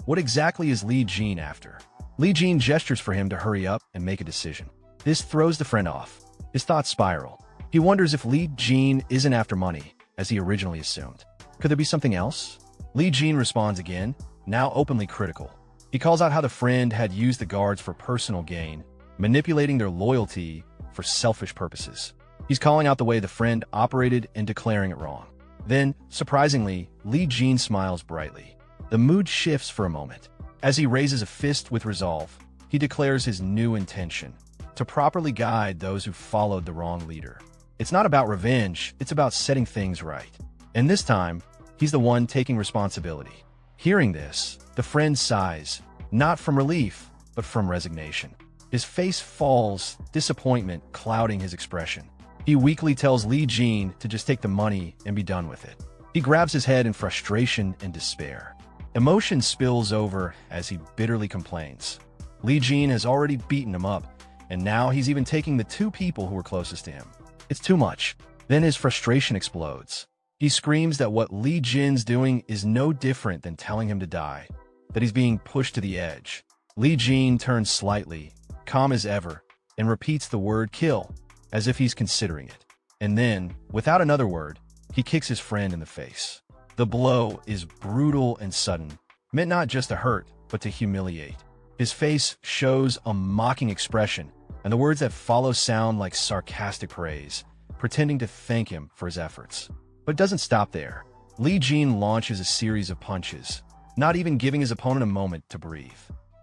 what exactly is Li Jin after? Li Jin gestures for him to hurry up and make a decision. This throws the friend off. His thoughts spiral. He wonders if Li Jin isn't after money, as he originally assumed. Could there be something else? Li Jin responds again, now openly critical. He calls out how the friend had used the guards for personal gain, manipulating their loyalty for selfish purposes. He's calling out the way the friend operated and declaring it wrong. Then, surprisingly, Li Jin smiles brightly. The mood shifts for a moment. As he raises a fist with resolve, he declares his new intention: to properly guide those who followed the wrong leader. It's not about revenge, it's about setting things right. And this time, he's the one taking responsibility. Hearing this, the friend sighs, not from relief, but from resignation. His face falls, disappointment clouding his expression. He weakly tells Li Jin to just take the money and be done with it. He grabs his head in frustration and despair. Emotion spills over as he bitterly complains. Li Jin has already beaten him up, and now he's even taking the two people who were closest to him. It's too much. Then his frustration explodes. He screams that what Li Jin's doing is no different than telling him to die, that he's being pushed to the edge. Li Jin turns slightly, calm as ever, and repeats the word kill, as if he's considering it. And then, without another word, he kicks his friend in the face. The blow is brutal and sudden, meant not just to hurt, but to humiliate. His face shows a mocking expression, and the words that follow sound like sarcastic praise, pretending to thank him for his efforts. But it doesn't stop there. Li Jin launches a series of punches, not even giving his opponent a moment to breathe.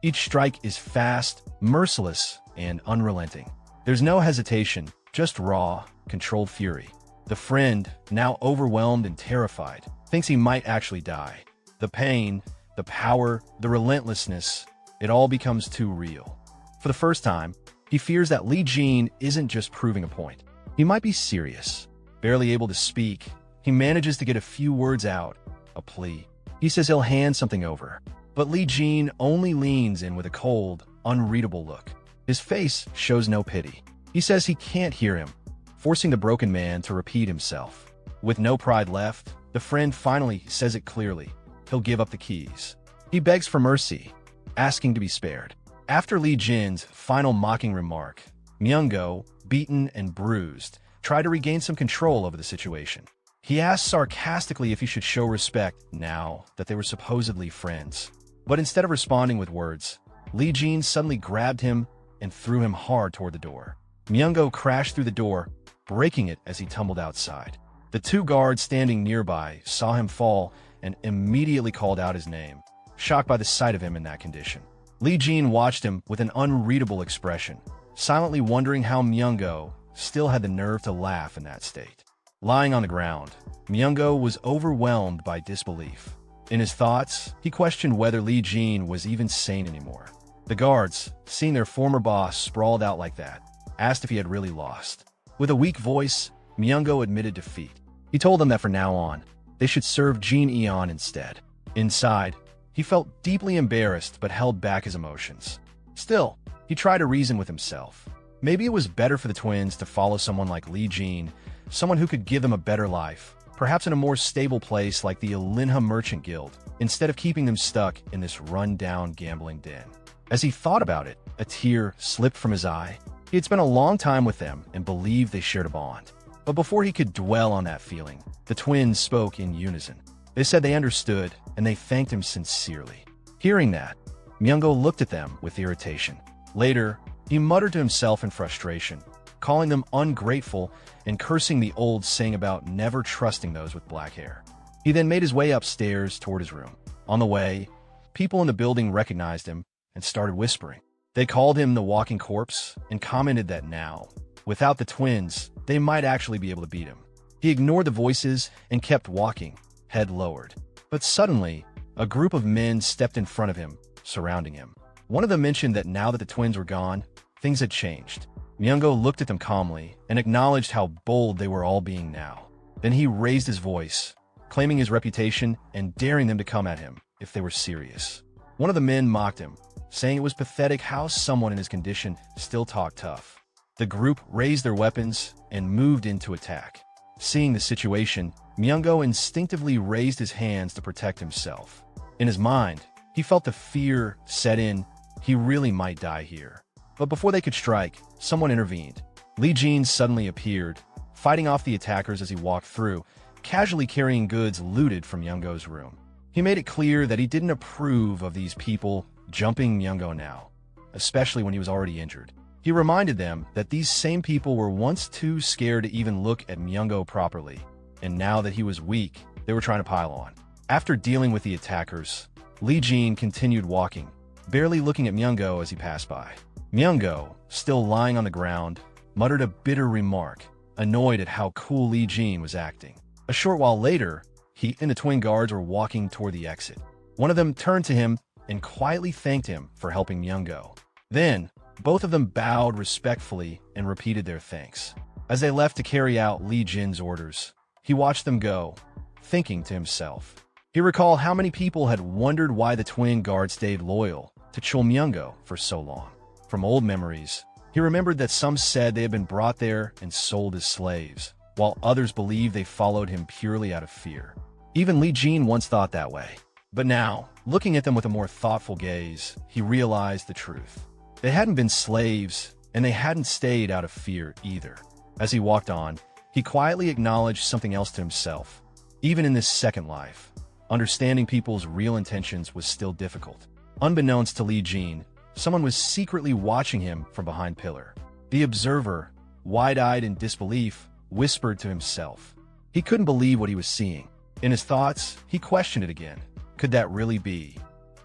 Each strike is fast, merciless, and unrelenting. There's no hesitation, just raw, controlled fury. The friend, now overwhelmed and terrified, thinks he might actually die. The pain, the power, the relentlessness, it all becomes too real. For the first time, he fears that Li Jin isn't just proving a point. He might be serious. Barely able to speak, he manages to get a few words out, a plea. He says he'll hand something over, but Li Jin only leans in with a cold, unreadable look. His face shows no pity. He says he can't hear him, forcing the broken man to repeat himself. With no pride left, the friend finally says it clearly. He'll give up the keys. He begs for mercy, asking to be spared. After Li Jin's final mocking remark, Myungo, beaten and bruised, tried to regain some control over the situation. He asked sarcastically if he should show respect now that they were supposedly friends. But instead of responding with words, Li Jin suddenly grabbed him and threw him hard toward the door. Myungo crashed through the door, breaking it as he tumbled outside. The two guards standing nearby saw him fall and immediately called out his name, shocked by the sight of him in that condition. Li Jin watched him with an unreadable expression, silently wondering how Myungo still had the nerve to laugh in that state. Lying on the ground, Myungo was overwhelmed by disbelief. In his thoughts, he questioned whether Li Jin was even sane anymore. The guards, seeing their former boss sprawled out like that, asked if he had really lost. With a weak voice, Myungo admitted defeat. He told them that from now on, they should serve Jin Eon instead. Inside, he felt deeply embarrassed but held back his emotions. Still, he tried to reason with himself. Maybe it was better for the twins to follow someone like Li Jin, someone who could give them a better life, perhaps in a more stable place like the Alinha Merchant Guild, instead of keeping them stuck in this run-down gambling den. As he thought about it, a tear slipped from his eye. He had spent a long time with them and believed they shared a bond. But before he could dwell on that feeling, the twins spoke in unison. They said they understood, and they thanked him sincerely. Hearing that, Myungo looked at them with irritation. Later, He muttered to himself in frustration, calling them ungrateful and cursing the old saying about never trusting those with black hair. He then made his way upstairs toward his room. On the way, people in the building recognized him and started whispering. They called him the walking corpse and commented that now, without the twins, they might actually be able to beat him. He ignored the voices and kept walking, head lowered. But suddenly, a group of men stepped in front of him, surrounding him. One of them mentioned that now that the twins were gone, things had changed. Myungo looked at them calmly and acknowledged how bold they were all being now. Then he raised his voice, claiming his reputation and daring them to come at him if they were serious. One of the men mocked him, saying it was pathetic how someone in his condition still talked tough. The group raised their weapons and moved in to attack. Seeing the situation, Myungo instinctively raised his hands to protect himself. In his mind, he felt the fear set in. He really might die here. But before they could strike, someone intervened. Lee Jin suddenly appeared, fighting off the attackers as he walked through, casually carrying goods looted from Myungo's room. He made it clear that he didn't approve of these people jumping Myungo now, especially when he was already injured. He reminded them that these same people were once too scared to even look at Myungo properly, and now that he was weak, they were trying to pile on. After dealing with the attackers, Lee Jin continued walking, barely looking at Myungo as he passed by. Myungo, still lying on the ground, muttered a bitter remark, annoyed at how cool Lee Jin was acting. A short while later, he and the twin guards were walking toward the exit. One of them turned to him and quietly thanked him for helping Myungo. Then, both of them bowed respectfully and repeated their thanks. As they left to carry out Lee Jin's orders, he watched them go, thinking to himself. He recalled how many people had wondered why the twin guards stayed loyal to Chul Myungo for so long. From old memories, he remembered that some said they had been brought there and sold as slaves, while others believed they followed him purely out of fear. Even Lee Jin once thought that way. But now, looking at them with a more thoughtful gaze, he realized the truth. They hadn't been slaves, and they hadn't stayed out of fear either. As he walked on, he quietly acknowledged something else to himself. Even in this second life, understanding people's real intentions was still difficult. Unbeknownst to Lee Jin, someone was secretly watching him from behind pillar. The observer, wide-eyed in disbelief, whispered to himself. He couldn't believe what he was seeing. In his thoughts, he questioned it again. Could that really be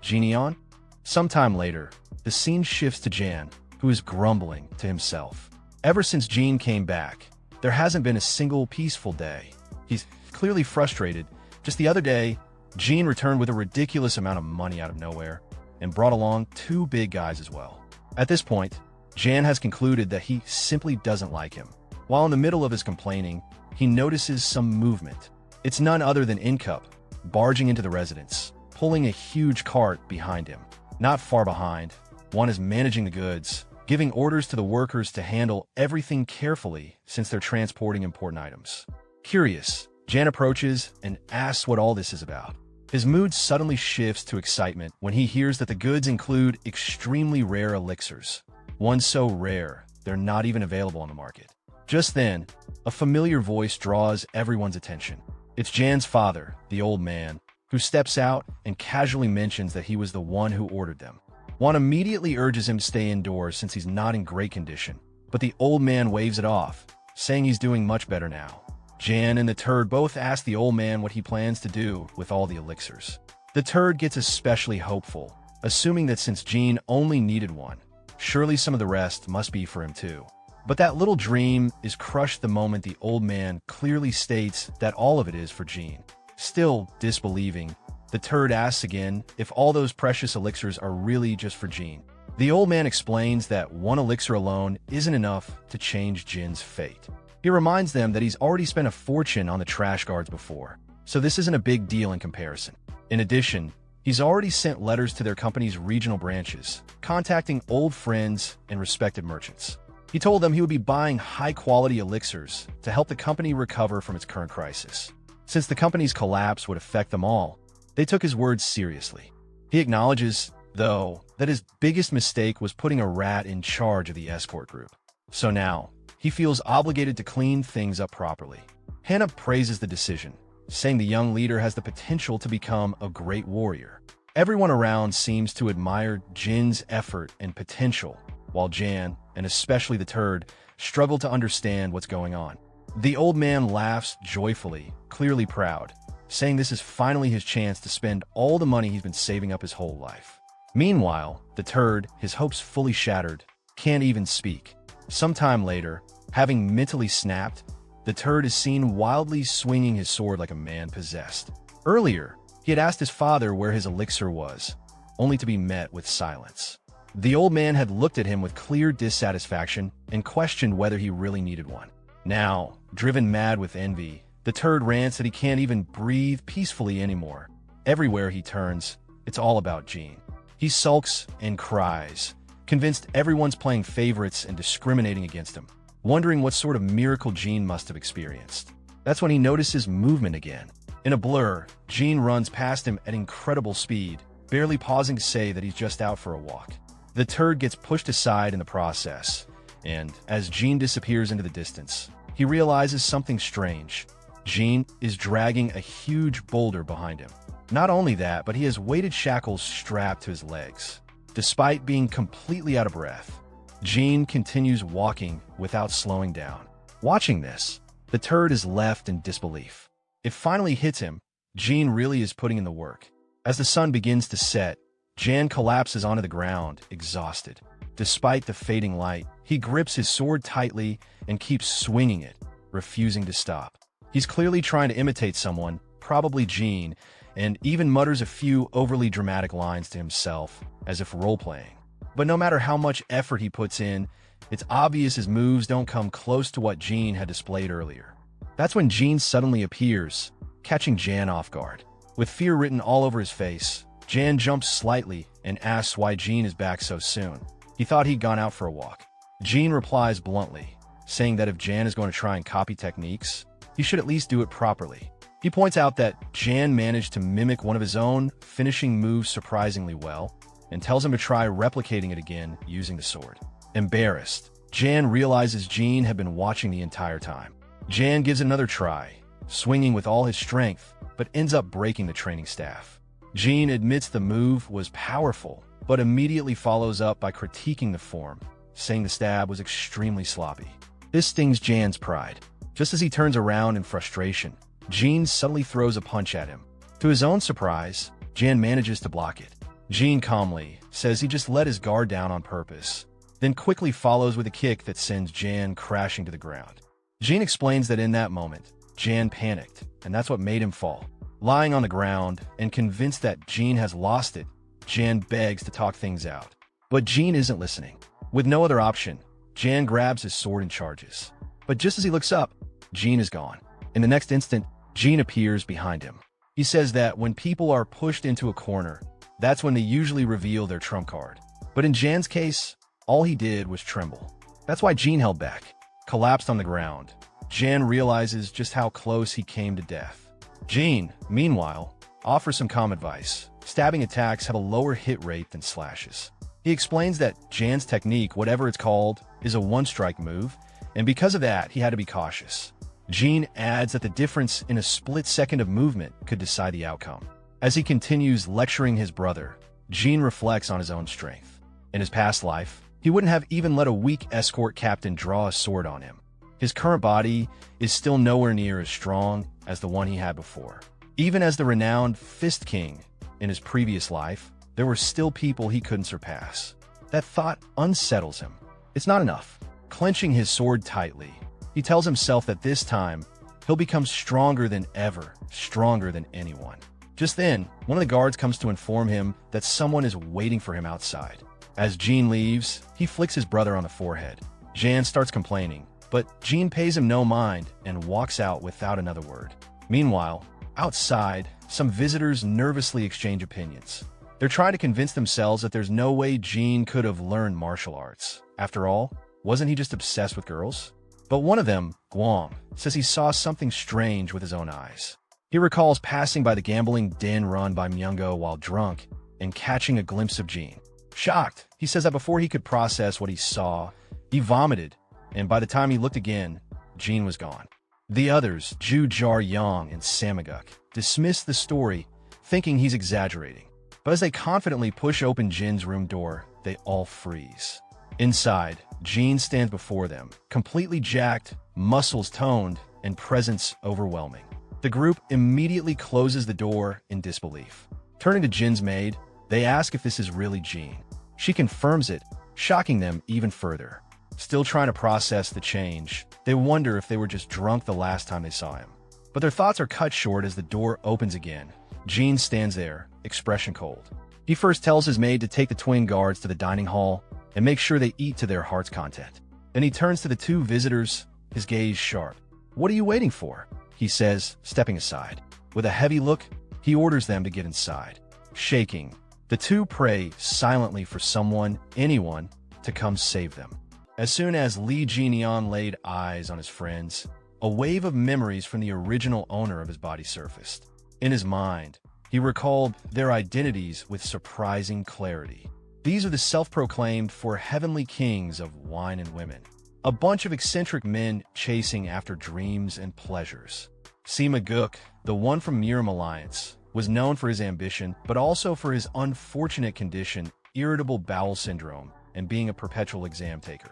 Jineon? Sometime later, the scene shifts to Jan, who is grumbling to himself. Ever since Jean came back, there hasn't been a single peaceful day. He's clearly frustrated. Just the other day, Jean returned with a ridiculous amount of money out of nowhere and brought along 2 big guys as well. At this point, Jan has concluded that he simply doesn't like him. While in the middle of his complaining, he notices some movement. It's none other than Incup, barging into the residence, pulling a huge cart behind him. Not far behind, one is managing the goods, giving orders to the workers to handle everything carefully since they're transporting important items. Curious, Jan approaches and asks what all this is about. His mood suddenly shifts to excitement when he hears that the goods include extremely rare elixirs. One so rare, they're not even available on the market. Just then, a familiar voice draws everyone's attention. It's Jan's father, the old man, who steps out and casually mentions that he was the one who ordered them. Juan immediately urges him to stay indoors since he's not in great condition, but the old man waves it off, saying he's doing much better now. Jan and the turd both ask the old man what he plans to do with all the elixirs. The turd gets especially hopeful, assuming that since Jean only needed one, surely some of the rest must be for him too. But that little dream is crushed the moment the old man clearly states that all of it is for Jean. Still disbelieving, the turd asks again if all those precious elixirs are really just for Jean. The old man explains that one elixir alone isn't enough to change Jin's fate. He reminds them that he's already spent a fortune on the trash guards before, so this isn't a big deal in comparison. In addition, he's already sent letters to their company's regional branches, contacting old friends and respected merchants. He told them he would be buying high-quality elixirs to help the company recover from its current crisis. Since the company's collapse would affect them all, they took his words seriously. He acknowledges, though, that his biggest mistake was putting a rat in charge of the escort group. So now, he feels obligated to clean things up properly. Hannah praises the decision, saying the young leader has the potential to become a great warrior. Everyone around seems to admire Jin's effort and potential, while Jan, and especially the turd, struggle to understand what's going on. The old man laughs joyfully, clearly proud, saying this is finally his chance to spend all the money he's been saving up his whole life. Meanwhile, the turd, his hopes fully shattered, can't even speak. Sometime later, having mentally snapped, the turd is seen wildly swinging his sword like a man possessed. Earlier, he had asked his father where his elixir was, only to be met with silence. The old man had looked at him with clear dissatisfaction and questioned whether he really needed one. Now, driven mad with envy, the turd rants that he can't even breathe peacefully anymore. Everywhere he turns, it's all about Jean. He sulks and cries, convinced everyone's playing favorites and discriminating against him, wondering what sort of miracle Jean must have experienced. That's when he notices movement again. In a blur, Jean runs past him at incredible speed, barely pausing to say that he's just out for a walk. The turd gets pushed aside in the process, and as Jean disappears into the distance, he realizes something strange. Jean is dragging a huge boulder behind him. Not only that, but he has weighted shackles strapped to his legs. Despite being completely out of breath, Jean continues walking without slowing down. Watching this, the turd is left in disbelief. It finally hits him. Jean really is putting in the work. As the sun begins to set, Jan collapses onto the ground, exhausted. Despite the fading light, he grips his sword tightly and keeps swinging it, refusing to stop. He's clearly trying to imitate someone, probably Jean, and even mutters a few overly dramatic lines to himself, as if role-playing. But no matter how much effort he puts in, it's obvious his moves don't come close to what Jean had displayed earlier. That's when Jean suddenly appears, catching Jan off guard. With fear written all over his face, Jan jumps slightly and asks why Jean is back so soon. He thought he'd gone out for a walk. Jean replies bluntly, saying that if Jan is going to try and copy techniques, he should at least do it properly. He points out that Jan managed to mimic one of his own finishing moves surprisingly well, and tells him to try replicating it again using the sword. Embarrassed, Jan realizes Jean had been watching the entire time. Jan gives it another try, swinging with all his strength, but ends up breaking the training staff. Jean admits the move was powerful, but immediately follows up by critiquing the form, saying the stab was extremely sloppy. This stings Jan's pride. Just as he turns around in frustration, Jean suddenly throws a punch at him. To his own surprise, Jan manages to block it. Jean calmly says he just let his guard down on purpose, then quickly follows with a kick that sends Jan crashing to the ground. Jean explains that in that moment, Jan panicked, and that's what made him fall. Lying on the ground and convinced that Jean has lost it, Jan begs to talk things out. But Jean isn't listening. With no other option, Jan grabs his sword and charges. But just as he looks up, Jean is gone. In the next instant, Jean appears behind him. He says that when people are pushed into a corner, that's when they usually reveal their trump card. But in Jan's case, all he did was tremble. That's why Jean held back, collapsed on the ground. Jan realizes just how close he came to death. Jean, meanwhile, offers some calm advice. Stabbing attacks have a lower hit rate than slashes. He explains that Jan's technique, whatever it's called, is a one-strike move, and because of that, he had to be cautious. Jean adds that the difference in a split second of movement could decide the outcome. As he continues lecturing his brother, Jean reflects on his own strength. In his past life, he wouldn't have even let a weak escort captain draw a sword on him. His current body is still nowhere near as strong as the one he had before. Even as the renowned Fist King in his previous life, there were still people he couldn't surpass. That thought unsettles him. It's not enough. Clenching his sword tightly, he tells himself that this time, he'll become stronger than ever, stronger than anyone. Just then, one of the guards comes to inform him that someone is waiting for him outside. As Jean leaves, he flicks his brother on the forehead. Jan starts complaining, but Jean pays him no mind and walks out without another word. Meanwhile, outside, some visitors nervously exchange opinions. They're trying to convince themselves that there's no way Jean could have learned martial arts. After all, wasn't he just obsessed with girls? But one of them, Guang, says he saw something strange with his own eyes. He recalls passing by the gambling den run by Myungo while drunk and catching a glimpse of Jean. Shocked, he says that before he could process what he saw, he vomited, and by the time he looked again, Jean was gone. The others, Ju Jar Yang and Samaguk, dismiss the story, thinking he's exaggerating. But as they confidently push open Jin's room door, they all freeze. Inside, Jean stands before them, completely jacked, muscles toned, and presence overwhelming. The group immediately closes the door in disbelief. Turning to Jin's maid, they ask if this is really Jean. She confirms it, shocking them even further. Still trying to process the change, they wonder if they were just drunk the last time they saw him. But their thoughts are cut short as the door opens again. Jean stands there, expression cold. He first tells his maid to take the twin guards to the dining hall and make sure they eat to their heart's content. Then he turns to the two visitors, his gaze sharp. "What are you waiting for?" he says, stepping aside. With a heavy look, he orders them to get inside. Shaking, the two pray silently for someone, anyone, to come save them. As soon as Lee Jian laid eyes on his friends, a wave of memories from the original owner of his body surfaced. In his mind, he recalled their identities with surprising clarity. These are the self-proclaimed four heavenly kings of wine and women. A bunch of eccentric men chasing after dreams and pleasures. Sima Guk, the one from Miram Alliance, was known for his ambition, but also for his unfortunate condition, irritable bowel syndrome, and being a perpetual exam taker.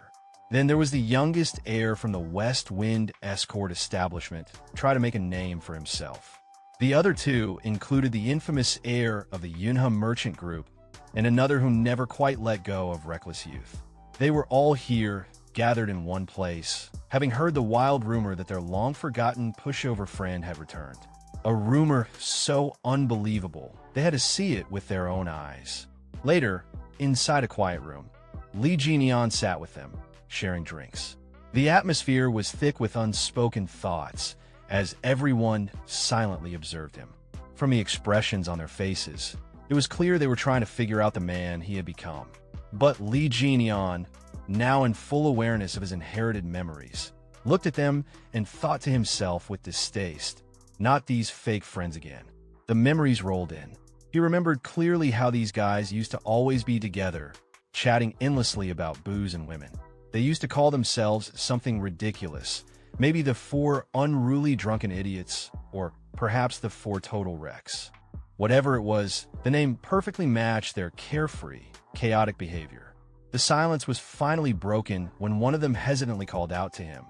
Then there was the youngest heir from the West Wind escort establishment, try to make a name for himself. The other two included the infamous heir of the Yunha merchant group and another who never quite let go of reckless youth. They were all here, gathered in one place, having heard the wild rumor that their long-forgotten pushover friend had returned. A rumor so unbelievable, they had to see it with their own eyes. Later, inside a quiet room, Lee Jian sat with them, sharing drinks. The atmosphere was thick with unspoken thoughts, as everyone silently observed him. From the expressions on their faces, it was clear they were trying to figure out the man he had become. But Lee Jian, now in full awareness of his inherited memories, looked at them and thought to himself with distaste, not these fake friends again. The memories rolled in. He remembered clearly how these guys used to always be together, chatting endlessly about booze and women. They used to call themselves something ridiculous, maybe the four unruly drunken idiots, or perhaps the four total wrecks. Whatever it was, the name perfectly matched their carefree, chaotic behavior. The silence was finally broken when one of them hesitantly called out to him,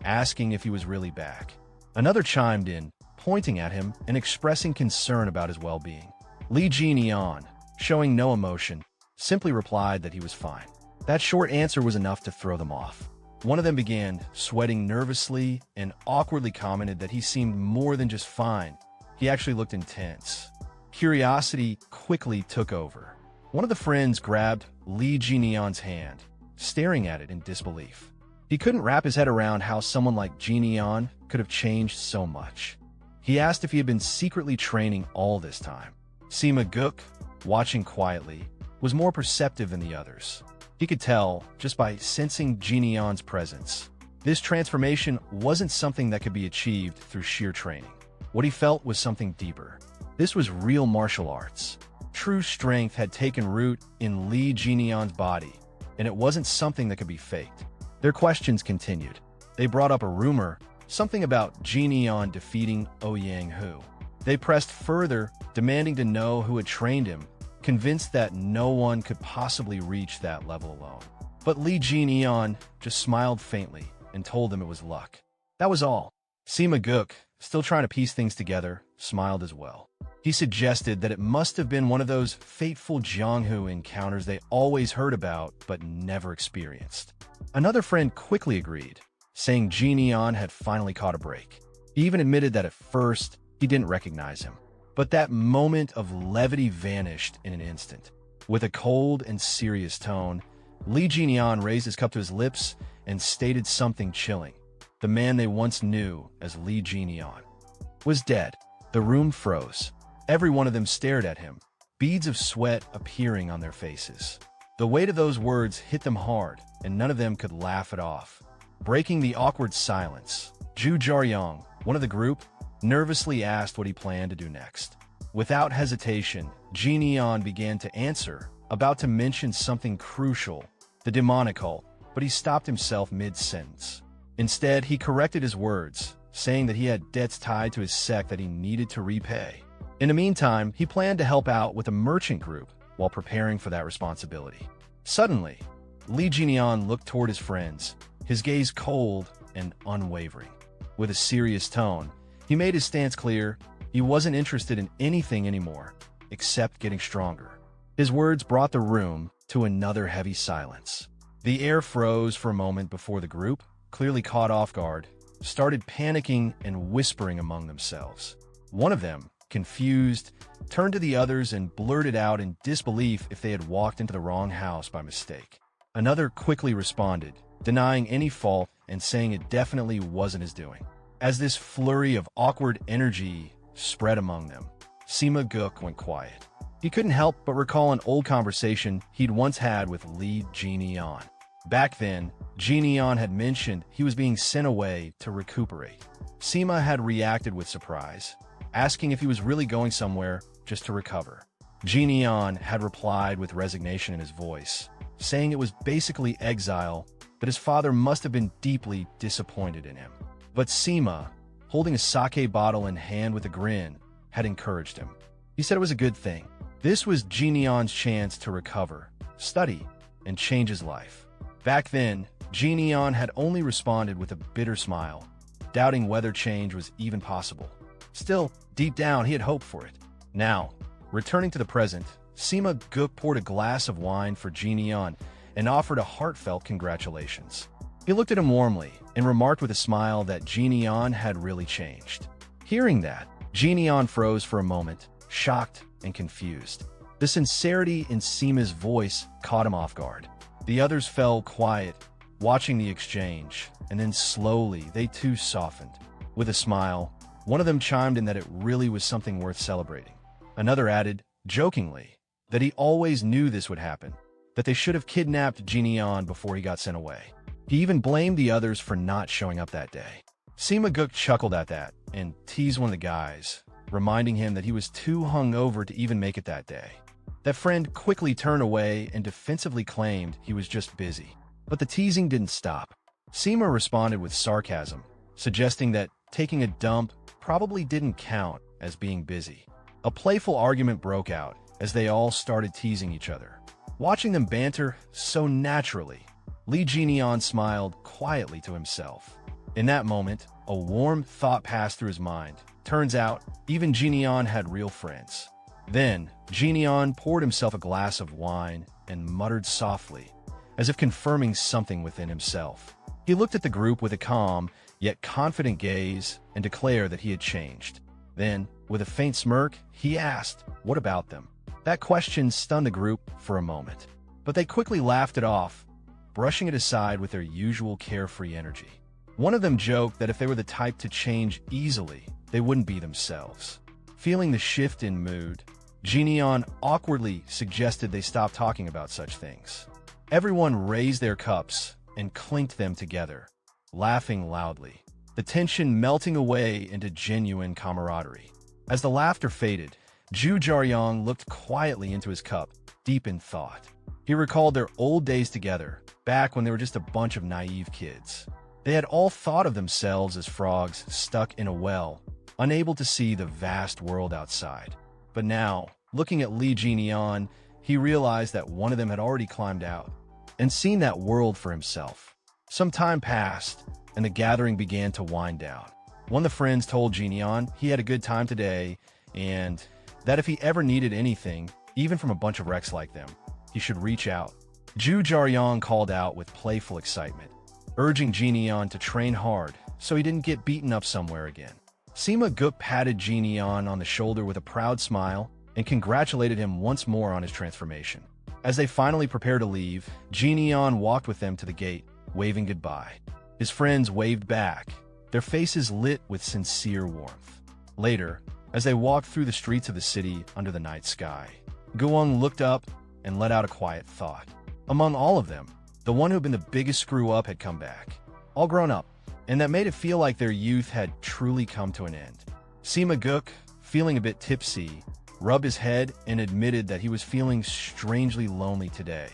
asking if he was really back. Another chimed in, pointing at him and expressing concern about his well-being. Lee Jian, showing no emotion, simply replied that he was fine. That short answer was enough to throw them off. One of them began sweating nervously and awkwardly commented that he seemed more than just fine. He actually looked intense. Curiosity quickly took over. One of the friends grabbed Lee Jian's hand, staring at it in disbelief. He couldn't wrap his head around how someone like Jian could have changed so much. He asked if he had been secretly training all this time. Sima Guk, watching quietly, was more perceptive than the others. He could tell, just by sensing Jian's presence, this transformation wasn't something that could be achieved through sheer training. What he felt was something deeper. This was real martial arts. True strength had taken root in Lee Jian's body, and it wasn't something that could be faked. Their questions continued. They brought up a rumor, something about Jian defeating Ayang Hu. They pressed further, demanding to know who had trained him, convinced that no one could possibly reach that level alone. But Lee Jian just smiled faintly and told them it was luck. That was all. Sima Guk, still trying to piece things together, smiled as well. He suggested that it must have been one of those fateful Jianghu encounters they always heard about but never experienced. Another friend quickly agreed, saying Jian had finally caught a break. He even admitted that at first he didn't recognize him. But that moment of levity vanished in an instant. With a cold and serious tone, Lee Jian raised his cup to his lips and stated something chilling. The man they once knew as Lee Jian was dead. The room froze. Every one of them stared at him, beads of sweat appearing on their faces. The weight of those words hit them hard, and none of them could laugh it off. Breaking the awkward silence, Zhu Jiaoyang, one of the group, nervously asked what he planned to do next. Without hesitation, Jian began to answer, about to mention something crucial, the demonical, but he stopped himself mid-sentence. Instead, he corrected his words, saying that he had debts tied to his sect that he needed to repay. In the meantime, he planned to help out with a merchant group while preparing for that responsibility. Suddenly, Lee Jineon looked toward his friends, his gaze cold and unwavering. With a serious tone, he made his stance clear. He wasn't interested in anything anymore, except getting stronger. His words brought the room to another heavy silence. The air froze for a moment before the group, clearly caught off guard, started panicking and whispering among themselves. One of them, confused, turned to the others and blurted out in disbelief if they had walked into the wrong house by mistake. Another quickly responded, denying any fault and saying it definitely wasn't his doing. As this flurry of awkward energy spread among them, Sima Guk went quiet. He couldn't help but recall an old conversation he'd once had with Lee Jineon. Back then, Jineon had mentioned he was being sent away to recuperate. Sima had reacted with surprise, asking if he was really going somewhere just to recover. Jineon had replied with resignation in his voice, saying it was basically exile, that his father must have been deeply disappointed in him. But Sima, holding a sake bottle in hand with a grin, had encouraged him. He said it was a good thing. This was Jineon's chance to recover, study, and change his life. Back then, Jineon had only responded with a bitter smile, doubting whether change was even possible. Still, deep down, he had hoped for it. Now, returning to the present, Sima Guk poured a glass of wine for Jineon and offered a heartfelt congratulations. He looked at him warmly and remarked with a smile that Jineon had really changed. Hearing that, Jineon froze for a moment, shocked and confused. The sincerity in Sima's voice caught him off guard. The others fell quiet, watching the exchange, and then slowly they too softened. With a smile, one of them chimed in that it really was something worth celebrating. Another added, jokingly, that he always knew this would happen, that they should have kidnapped Jineon before he got sent away. He even blamed the others for not showing up that day. Sima Guk chuckled at that and teased one of the guys, reminding him that he was too hungover to even make it that day. That friend quickly turned away and defensively claimed he was just busy. But the teasing didn't stop. Sima responded with sarcasm, suggesting that taking a dump probably didn't count as being busy. A playful argument broke out as they all started teasing each other. Watching them banter so naturally, Lee Jineon smiled quietly to himself. In that moment, a warm thought passed through his mind. Turns out, even Jineon had real friends. Then, Jineon poured himself a glass of wine and muttered softly, as if confirming something within himself. He looked at the group with a calm, yet confident gaze and declared that he had changed. Then, with a faint smirk, he asked, "What about them?" That question stunned the group for a moment, but they quickly laughed it off, brushing it aside with their usual carefree energy. One of them joked that if they were the type to change easily, they wouldn't be themselves. Feeling the shift in mood, Jineon awkwardly suggested they stop talking about such things. Everyone raised their cups and clinked them together, laughing loudly, the tension melting away into genuine camaraderie. As the laughter faded, Ju Jaryong looked quietly into his cup, deep in thought. He recalled their old days together, back when they were just a bunch of naive kids. They had all thought of themselves as frogs stuck in a well, unable to see the vast world outside. But now, looking at Lee Jineon, he realized that one of them had already climbed out and seen that world for himself. Some time passed, and the gathering began to wind down. One of the friends told Jineon he had a good time today, and that if he ever needed anything, even from a bunch of wrecks like them, he should reach out. Ju Jaryong called out with playful excitement, urging Jineon to train hard so he didn't get beaten up somewhere again. Sima Guk patted Jineon on the shoulder with a proud smile and congratulated him once more on his transformation. As they finally prepared to leave, Jineon walked with them to the gate, waving goodbye. His friends waved back, their faces lit with sincere warmth. Later, as they walked through the streets of the city under the night sky, Guang looked up and let out a quiet thought. Among all of them, the one who had been the biggest screw-up had come back, all grown up, and that made it feel like their youth had truly come to an end. Sima Guk, feeling a bit tipsy, rubbed his head and admitted that he was feeling strangely lonely today.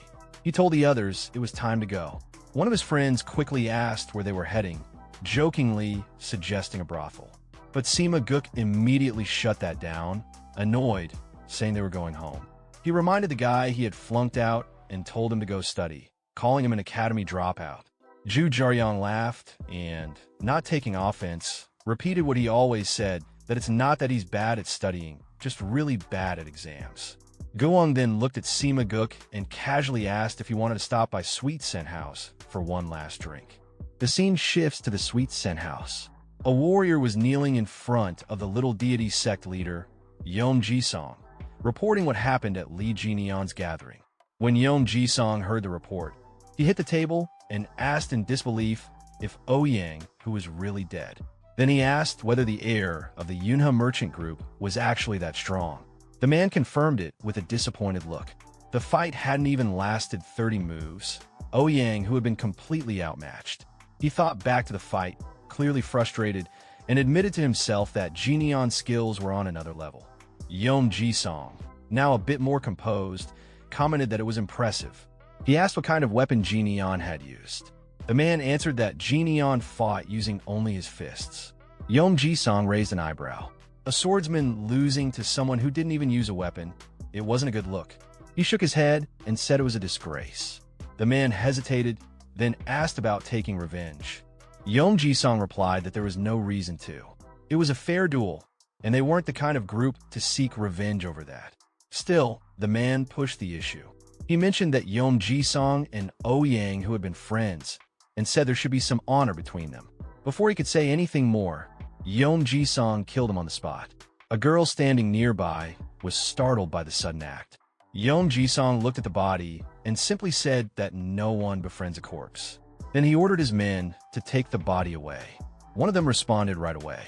He told the others it was time to go. One of his friends quickly asked where they were heading, jokingly suggesting a brothel. But Sima Guk immediately shut that down, annoyed, saying they were going home. He reminded the guy he had flunked out and told him to go study. calling him an academy dropout. Zhu Jiaoyang laughed and, not taking offense, repeated what he always said, that it's not that he's bad at studying, just really bad at exams. Guang then looked at Sima Guk and casually asked if he wanted to stop by Sweet Scent House for one last drink. The scene shifts to the Sweet Scent House. A warrior was kneeling in front of the little deity sect leader, Yom Jisong, reporting what happened at Li Jinian's gathering. When Yom Jisong heard the report, he hit the table and asked in disbelief if Ayang, who was really dead. Then he asked whether the heir of the Yunhe merchant group was actually that strong. The man confirmed it with a disappointed look. The fight hadn't even lasted 30 moves. Ayang, who had been completely outmatched. He thought back to the fight, clearly frustrated, and admitted to himself that Jinian's skills were on another level. Yom Jisong, now a bit more composed, commented that it was impressive. He asked what kind of weapon Jinian had used. The man answered that Jinian fought using only his fists. Yom Jisong raised an eyebrow. A swordsman losing to someone who didn't even use a weapon, it wasn't a good look. He shook his head and said it was a disgrace. The man hesitated, then asked about taking revenge. Yom Jisong replied that there was no reason to. It was a fair duel, and they weren't the kind of group to seek revenge over that. Still, the man pushed the issue. He mentioned that Yom Jisong and Ayang, who had been friends, and said there should be some honor between them. Before he could say anything more, Yom Jisong killed him on the spot. A girl standing nearby was startled by the sudden act. Yom Jisong looked at the body and simply said that no one befriends a corpse. Then he ordered his men to take the body away. One of them responded right away.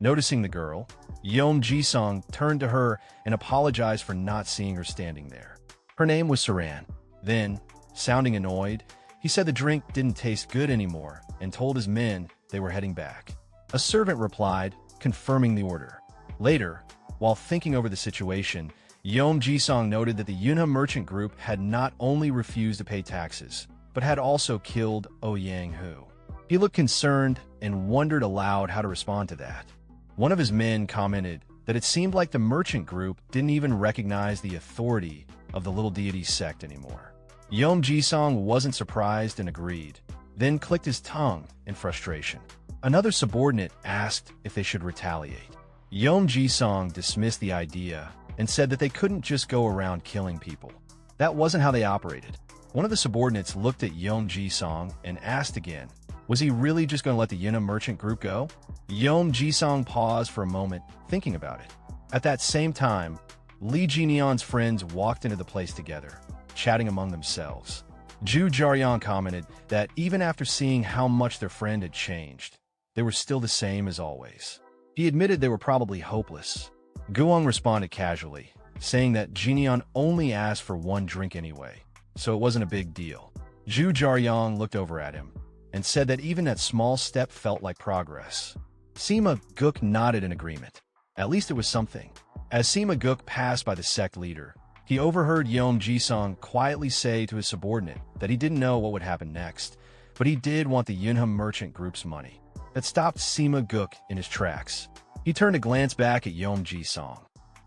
Noticing the girl, Yom Jisong turned to her and apologized for not seeing her standing there. Her name was Saran. Then, sounding annoyed, he said the drink didn't taste good anymore and told his men they were heading back. A servant replied, confirming the order. Later, while thinking over the situation, Yom Jisong noted that the Yunhe merchant group had not only refused to pay taxes, but had also killed Ayang Hu. He looked concerned and wondered aloud how to respond to that. One of his men commented that it seemed like the merchant group didn't even recognize the authority of the little deity sect anymore. Yom Jisong wasn't surprised and agreed, then clicked his tongue in frustration. Another subordinate asked if they should retaliate. Yom Jisong dismissed the idea and said that they couldn't just go around killing people. That wasn't how they operated. One of the subordinates looked at Yom Jisong and asked again, was he really just going to let the Yunhe merchant group go? Yom Jisong paused for a moment, thinking about it. At that same time, Li Jinian's friends walked into the place together, chatting among themselves. Zhu Jiaoyang commented that even after seeing how much their friend had changed, they were still the same as always. He admitted they were probably hopeless. Guang responded casually, saying that Jinian only asked for one drink anyway, so it wasn't a big deal. Zhu Jiaoyang looked over at him and said that even that small step felt like progress. Sima Guk nodded in agreement. At least it was something. As Sima Guk passed by the sect leader, he overheard Yom Jisong quietly say to his subordinate that he didn't know what would happen next, but he did want the Yunhe merchant group's money. That stopped Sima Guk in his tracks. He turned to glance back at Yom Jisong,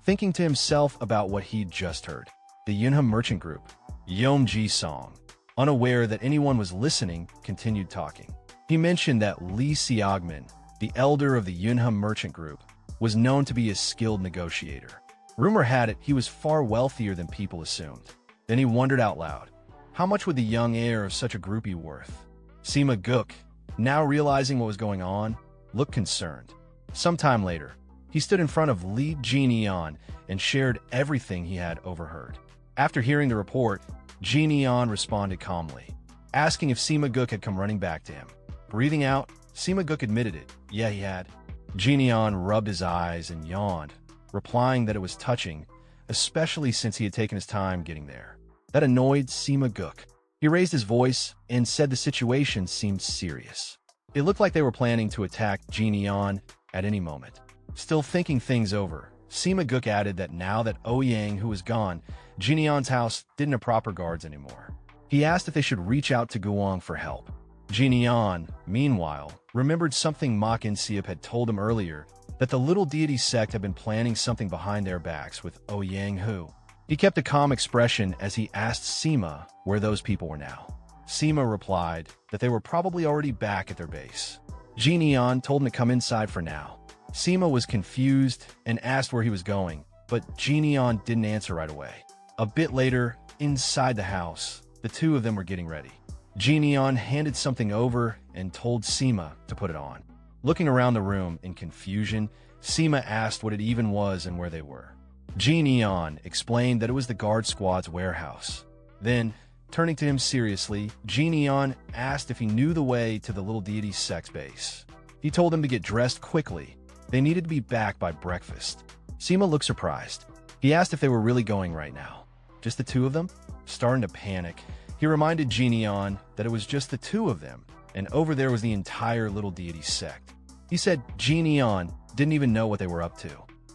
thinking to himself about what he'd just heard. The Yunhe merchant group. Yom Jisong, unaware that anyone was listening, continued talking. He mentioned that Li Xiaogman, the elder of the Yunhe merchant group, was known to be a skilled negotiator. Rumor had it he was far wealthier than people assumed. Then he wondered out loud, how much would the young heir of such a group be worth? Sima Guk, now realizing what was going on, looked concerned. Sometime later, he stood in front of Li Jinian and shared everything he had overheard. After hearing the report, Jinian responded calmly, asking if Sima Guk had come running back to him. Breathing out, Sima Guk admitted it. Yeah, he had. Jinian rubbed his eyes and yawned, replying that it was touching, especially since he had taken his time getting there. That annoyed Sima Guk. He raised his voice and said the situation seemed serious. It looked like they were planning to attack Jinian at any moment. Still thinking things over, Sima Guk added that now that Ayang, who was gone, Jinian's house didn't have proper guards anymore. He asked if they should reach out to Guang for help. Jinian, meanwhile, remembered something Makin Siep had told him earlier, that the little deity sect had been planning something behind their backs with Ayang Hu. He kept a calm expression as he asked Sima where those people were now. Sima replied that they were probably already back at their base. Jian told him to come inside for now. Sima was confused and asked where he was going, but Jian didn't answer right away. A bit later, inside the house, the two of them were getting ready. Jian handed something over and told Sima to put it on. Looking around the room in confusion, Sima asked what it even was and where they were. Jian explained that it was the guard squad's warehouse. Then, turning to him seriously, Jian asked if he knew the way to the little deity's sect's base. He told them to get dressed quickly. They needed to be back by breakfast. Sima looked surprised. He asked if they were really going right now. Just the two of them? Starting to panic, he reminded Jian that it was just the two of them, and over there was the entire little deity sect. He said Jian didn't even know what they were up to.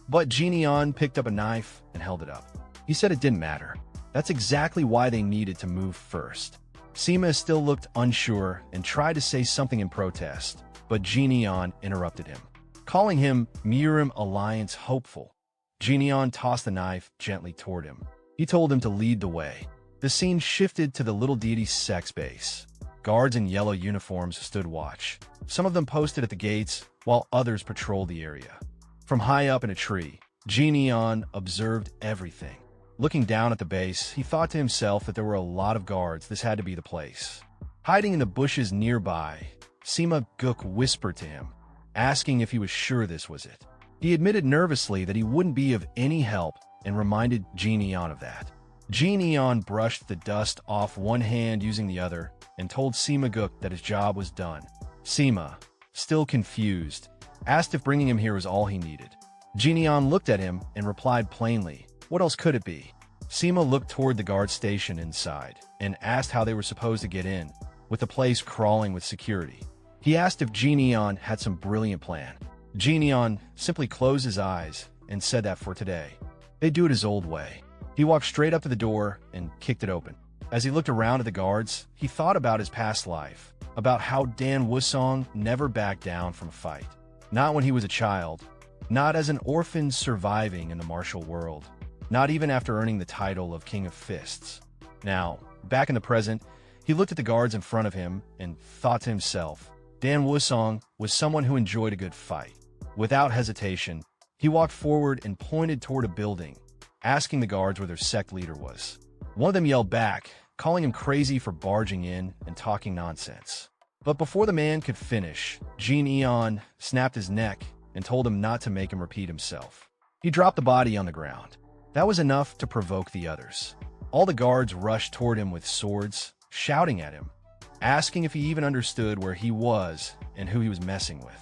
But Jian picked up a knife and held it up. He said it didn't matter. That's exactly why they needed to move first. Sima still looked unsure and tried to say something in protest, but Jian interrupted him, calling him Murim Alliance hopeful. Jian tossed the knife gently toward him. He told him to lead the way. The scene shifted to the little deity's sect's base. Guards in yellow uniforms stood watch. Some of them posted at the gates, while others patrolled the area. From high up in a tree, Jian observed everything. Looking down at the base, he thought to himself that there were a lot of guards. This had to be the place. Hiding in the bushes nearby, Sima Guk whispered to him, asking if he was sure this was it. He admitted nervously that he wouldn't be of any help and reminded Jian of that. Jian brushed the dust off one hand using the other and told Sima Guk that his job was done. Sima, still confused, asked if bringing him here was all he needed. Jian looked at him and replied plainly, "What else could it be?" Sima looked toward the guard station inside and asked how they were supposed to get in, with the place crawling with security. He asked if Jian had some brilliant plan. Jian simply closed his eyes and said that for today, they'd do it his old way. He walked straight up to the door and kicked it open. As he looked around at the guards, he thought about his past life, about how Dan Wusong never backed down from a fight. Not when he was a child, not as an orphan surviving in the martial world, not even after earning the title of King of Fists. Now, back in the present, he looked at the guards in front of him and thought to himself, Dan Wusong was someone who enjoyed a good fight. Without hesitation, he walked forward and pointed toward a building, asking the guards where their sect leader was. One of them yelled back, calling him crazy for barging in and talking nonsense. But before the man could finish, Jian snapped his neck and told him not to make him repeat himself. He dropped the body on the ground. That was enough to provoke the others. All the guards rushed toward him with swords, shouting at him, asking if he even understood where he was and who he was messing with.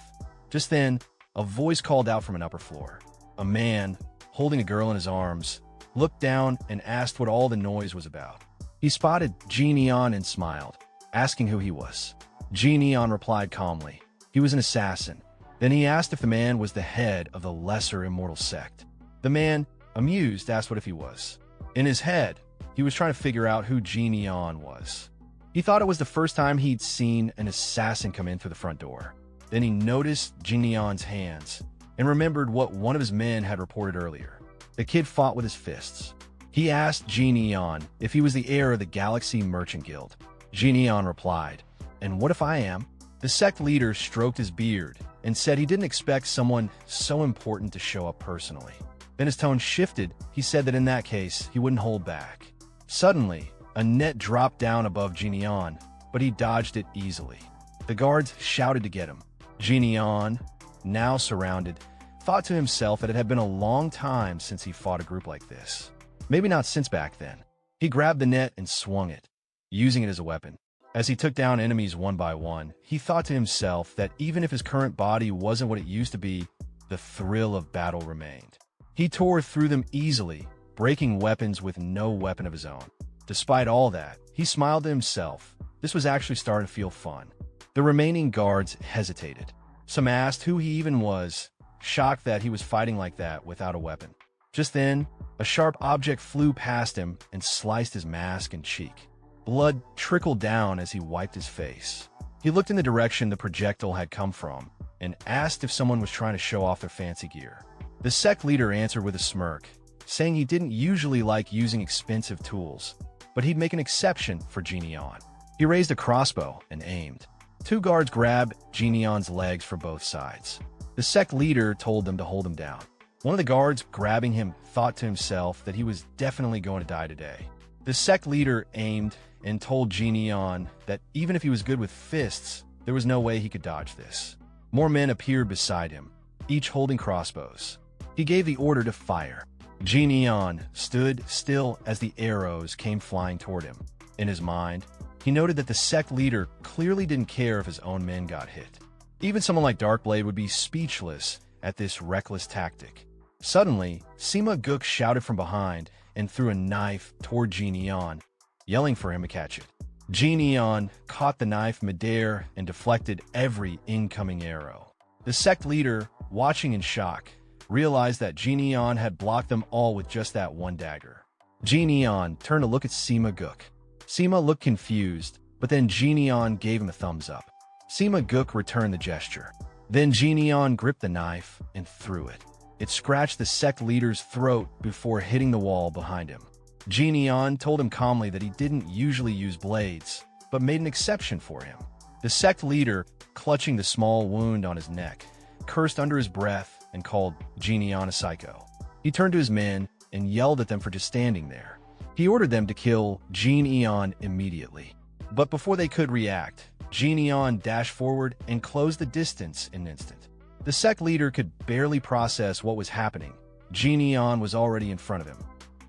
Just then, a voice called out from an upper floor. A man, holding a girl in his arms, looked down and asked what all the noise was about. He spotted Jian and smiled, asking who he was. Jian replied calmly, he was an assassin. Then he asked if the man was the head of the lesser immortal sect. The man, amused, asked what if he was. In his head, he was trying to figure out who Jian was. He thought it was the first time he'd seen an assassin come in through the front door. Then he noticed Jian's hands and remembered what one of his men had reported earlier. The kid fought with his fists. He asked Jian if he was the heir of the Galaxy Merchant Guild. Jian replied, "And what if I am?" The sect leader stroked his beard and said he didn't expect someone so important to show up personally. Then his tone shifted. He said that in that case, he wouldn't hold back. Suddenly, a net dropped down above Jian, but he dodged it easily. The guards shouted to get him. Jian, now surrounded, thought to himself that it had been a long time since he fought a group like this. Maybe not since back then. He grabbed the net and swung it, using it as a weapon. As he took down enemies one by one, he thought to himself that even if his current body wasn't what it used to be, the thrill of battle remained. He tore through them easily, breaking weapons with no weapon of his own. Despite all that, he smiled to himself. This was actually starting to feel fun. The remaining guards hesitated. Some asked who he even was, shocked that he was fighting like that without a weapon. Just then, a sharp object flew past him and sliced his mask and cheek. Blood trickled down as he wiped his face. He looked in the direction the projectile had come from and asked if someone was trying to show off their fancy gear. The sect leader answered with a smirk, saying he didn't usually like using expensive tools, but he'd make an exception for Jian. He raised a crossbow and aimed. Two guards grabbed Jinion's legs for both sides. The sect leader told them to hold him down. One of the guards grabbing him thought to himself that he was definitely going to die today. The sect leader aimed and told Jinion that even if he was good with fists, there was no way he could dodge this. More men appeared beside him, each holding crossbows. He gave the order to fire. Jinion stood still as the arrows came flying toward him. In his mind, he noted that the sect leader clearly didn't care if his own men got hit. Even someone like Darkblade would be speechless at this reckless tactic. Suddenly, Sima Gook shouted from behind and threw a knife toward Jinion, yelling for him to catch it. Jinion caught the knife midair and deflected every incoming arrow. The sect leader, watching in shock, realized that Jinion had blocked them all with just that one dagger. Jinion turned to look at Sima Gook. Sima looked confused, but then Jinion gave him a thumbs up. Sima Gook returned the gesture. Then Jinion gripped the knife and threw it. It scratched the sect leader's throat before hitting the wall behind him. Jinion told him calmly that he didn't usually use blades, but made an exception for him. The sect leader, clutching the small wound on his neck, cursed under his breath and called Jinion a psycho. He turned to his men and yelled at them for just standing there. He ordered them to kill Jinion immediately. But before they could react, Jinion dashed forward and closed the distance in an instant. The sect leader could barely process what was happening. Jinion was already in front of him.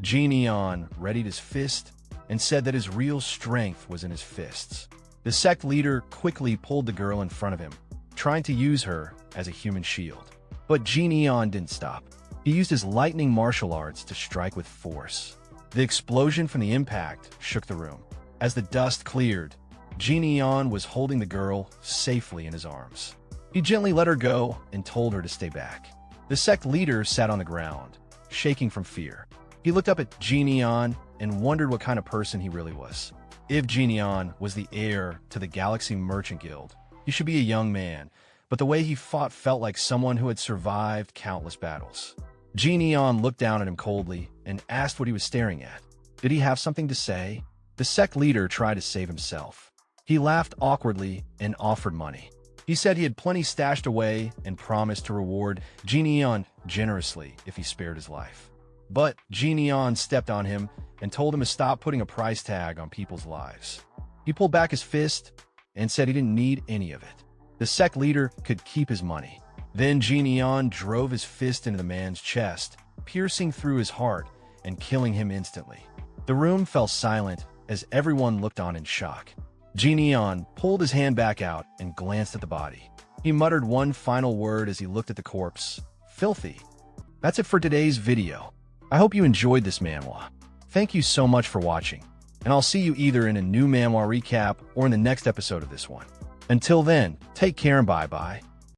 Jinion readied his fist and said that his real strength was in his fists. The sect leader quickly pulled the girl in front of him, trying to use her as a human shield. But Jinion didn't stop. He used his lightning martial arts to strike with force. The explosion from the impact shook the room. As the dust cleared, Jinion was holding the girl safely in his arms. He gently let her go and told her to stay back. The sect leader sat on the ground, shaking from fear. He looked up at Jinion and wondered what kind of person he really was. If Jinion was the heir to the Galaxy Merchant Guild, he should be a young man, but the way he fought felt like someone who had survived countless battles. Jinion looked down at him coldly and asked what he was staring at. Did he have something to say? The sect leader tried to save himself. He laughed awkwardly and offered money. He said he had plenty stashed away and promised to reward Jinion generously if he spared his life. But Jinion stepped on him and told him to stop putting a price tag on people's lives. He pulled back his fist and said he didn't need any of it. The sect leader could keep his money. Then Jinion drove his fist into the man's chest, piercing through his heart and killing him instantly. The room fell silent as everyone looked on in shock. Jinion pulled his hand back out and glanced at the body. He muttered one final word as he looked at the corpse. Filthy. That's it for today's video. I hope you enjoyed this manhwa. Thank you so much for watching, and I'll see you either in a new manhwa recap or in the next episode of this one. Until then, take care and bye-bye.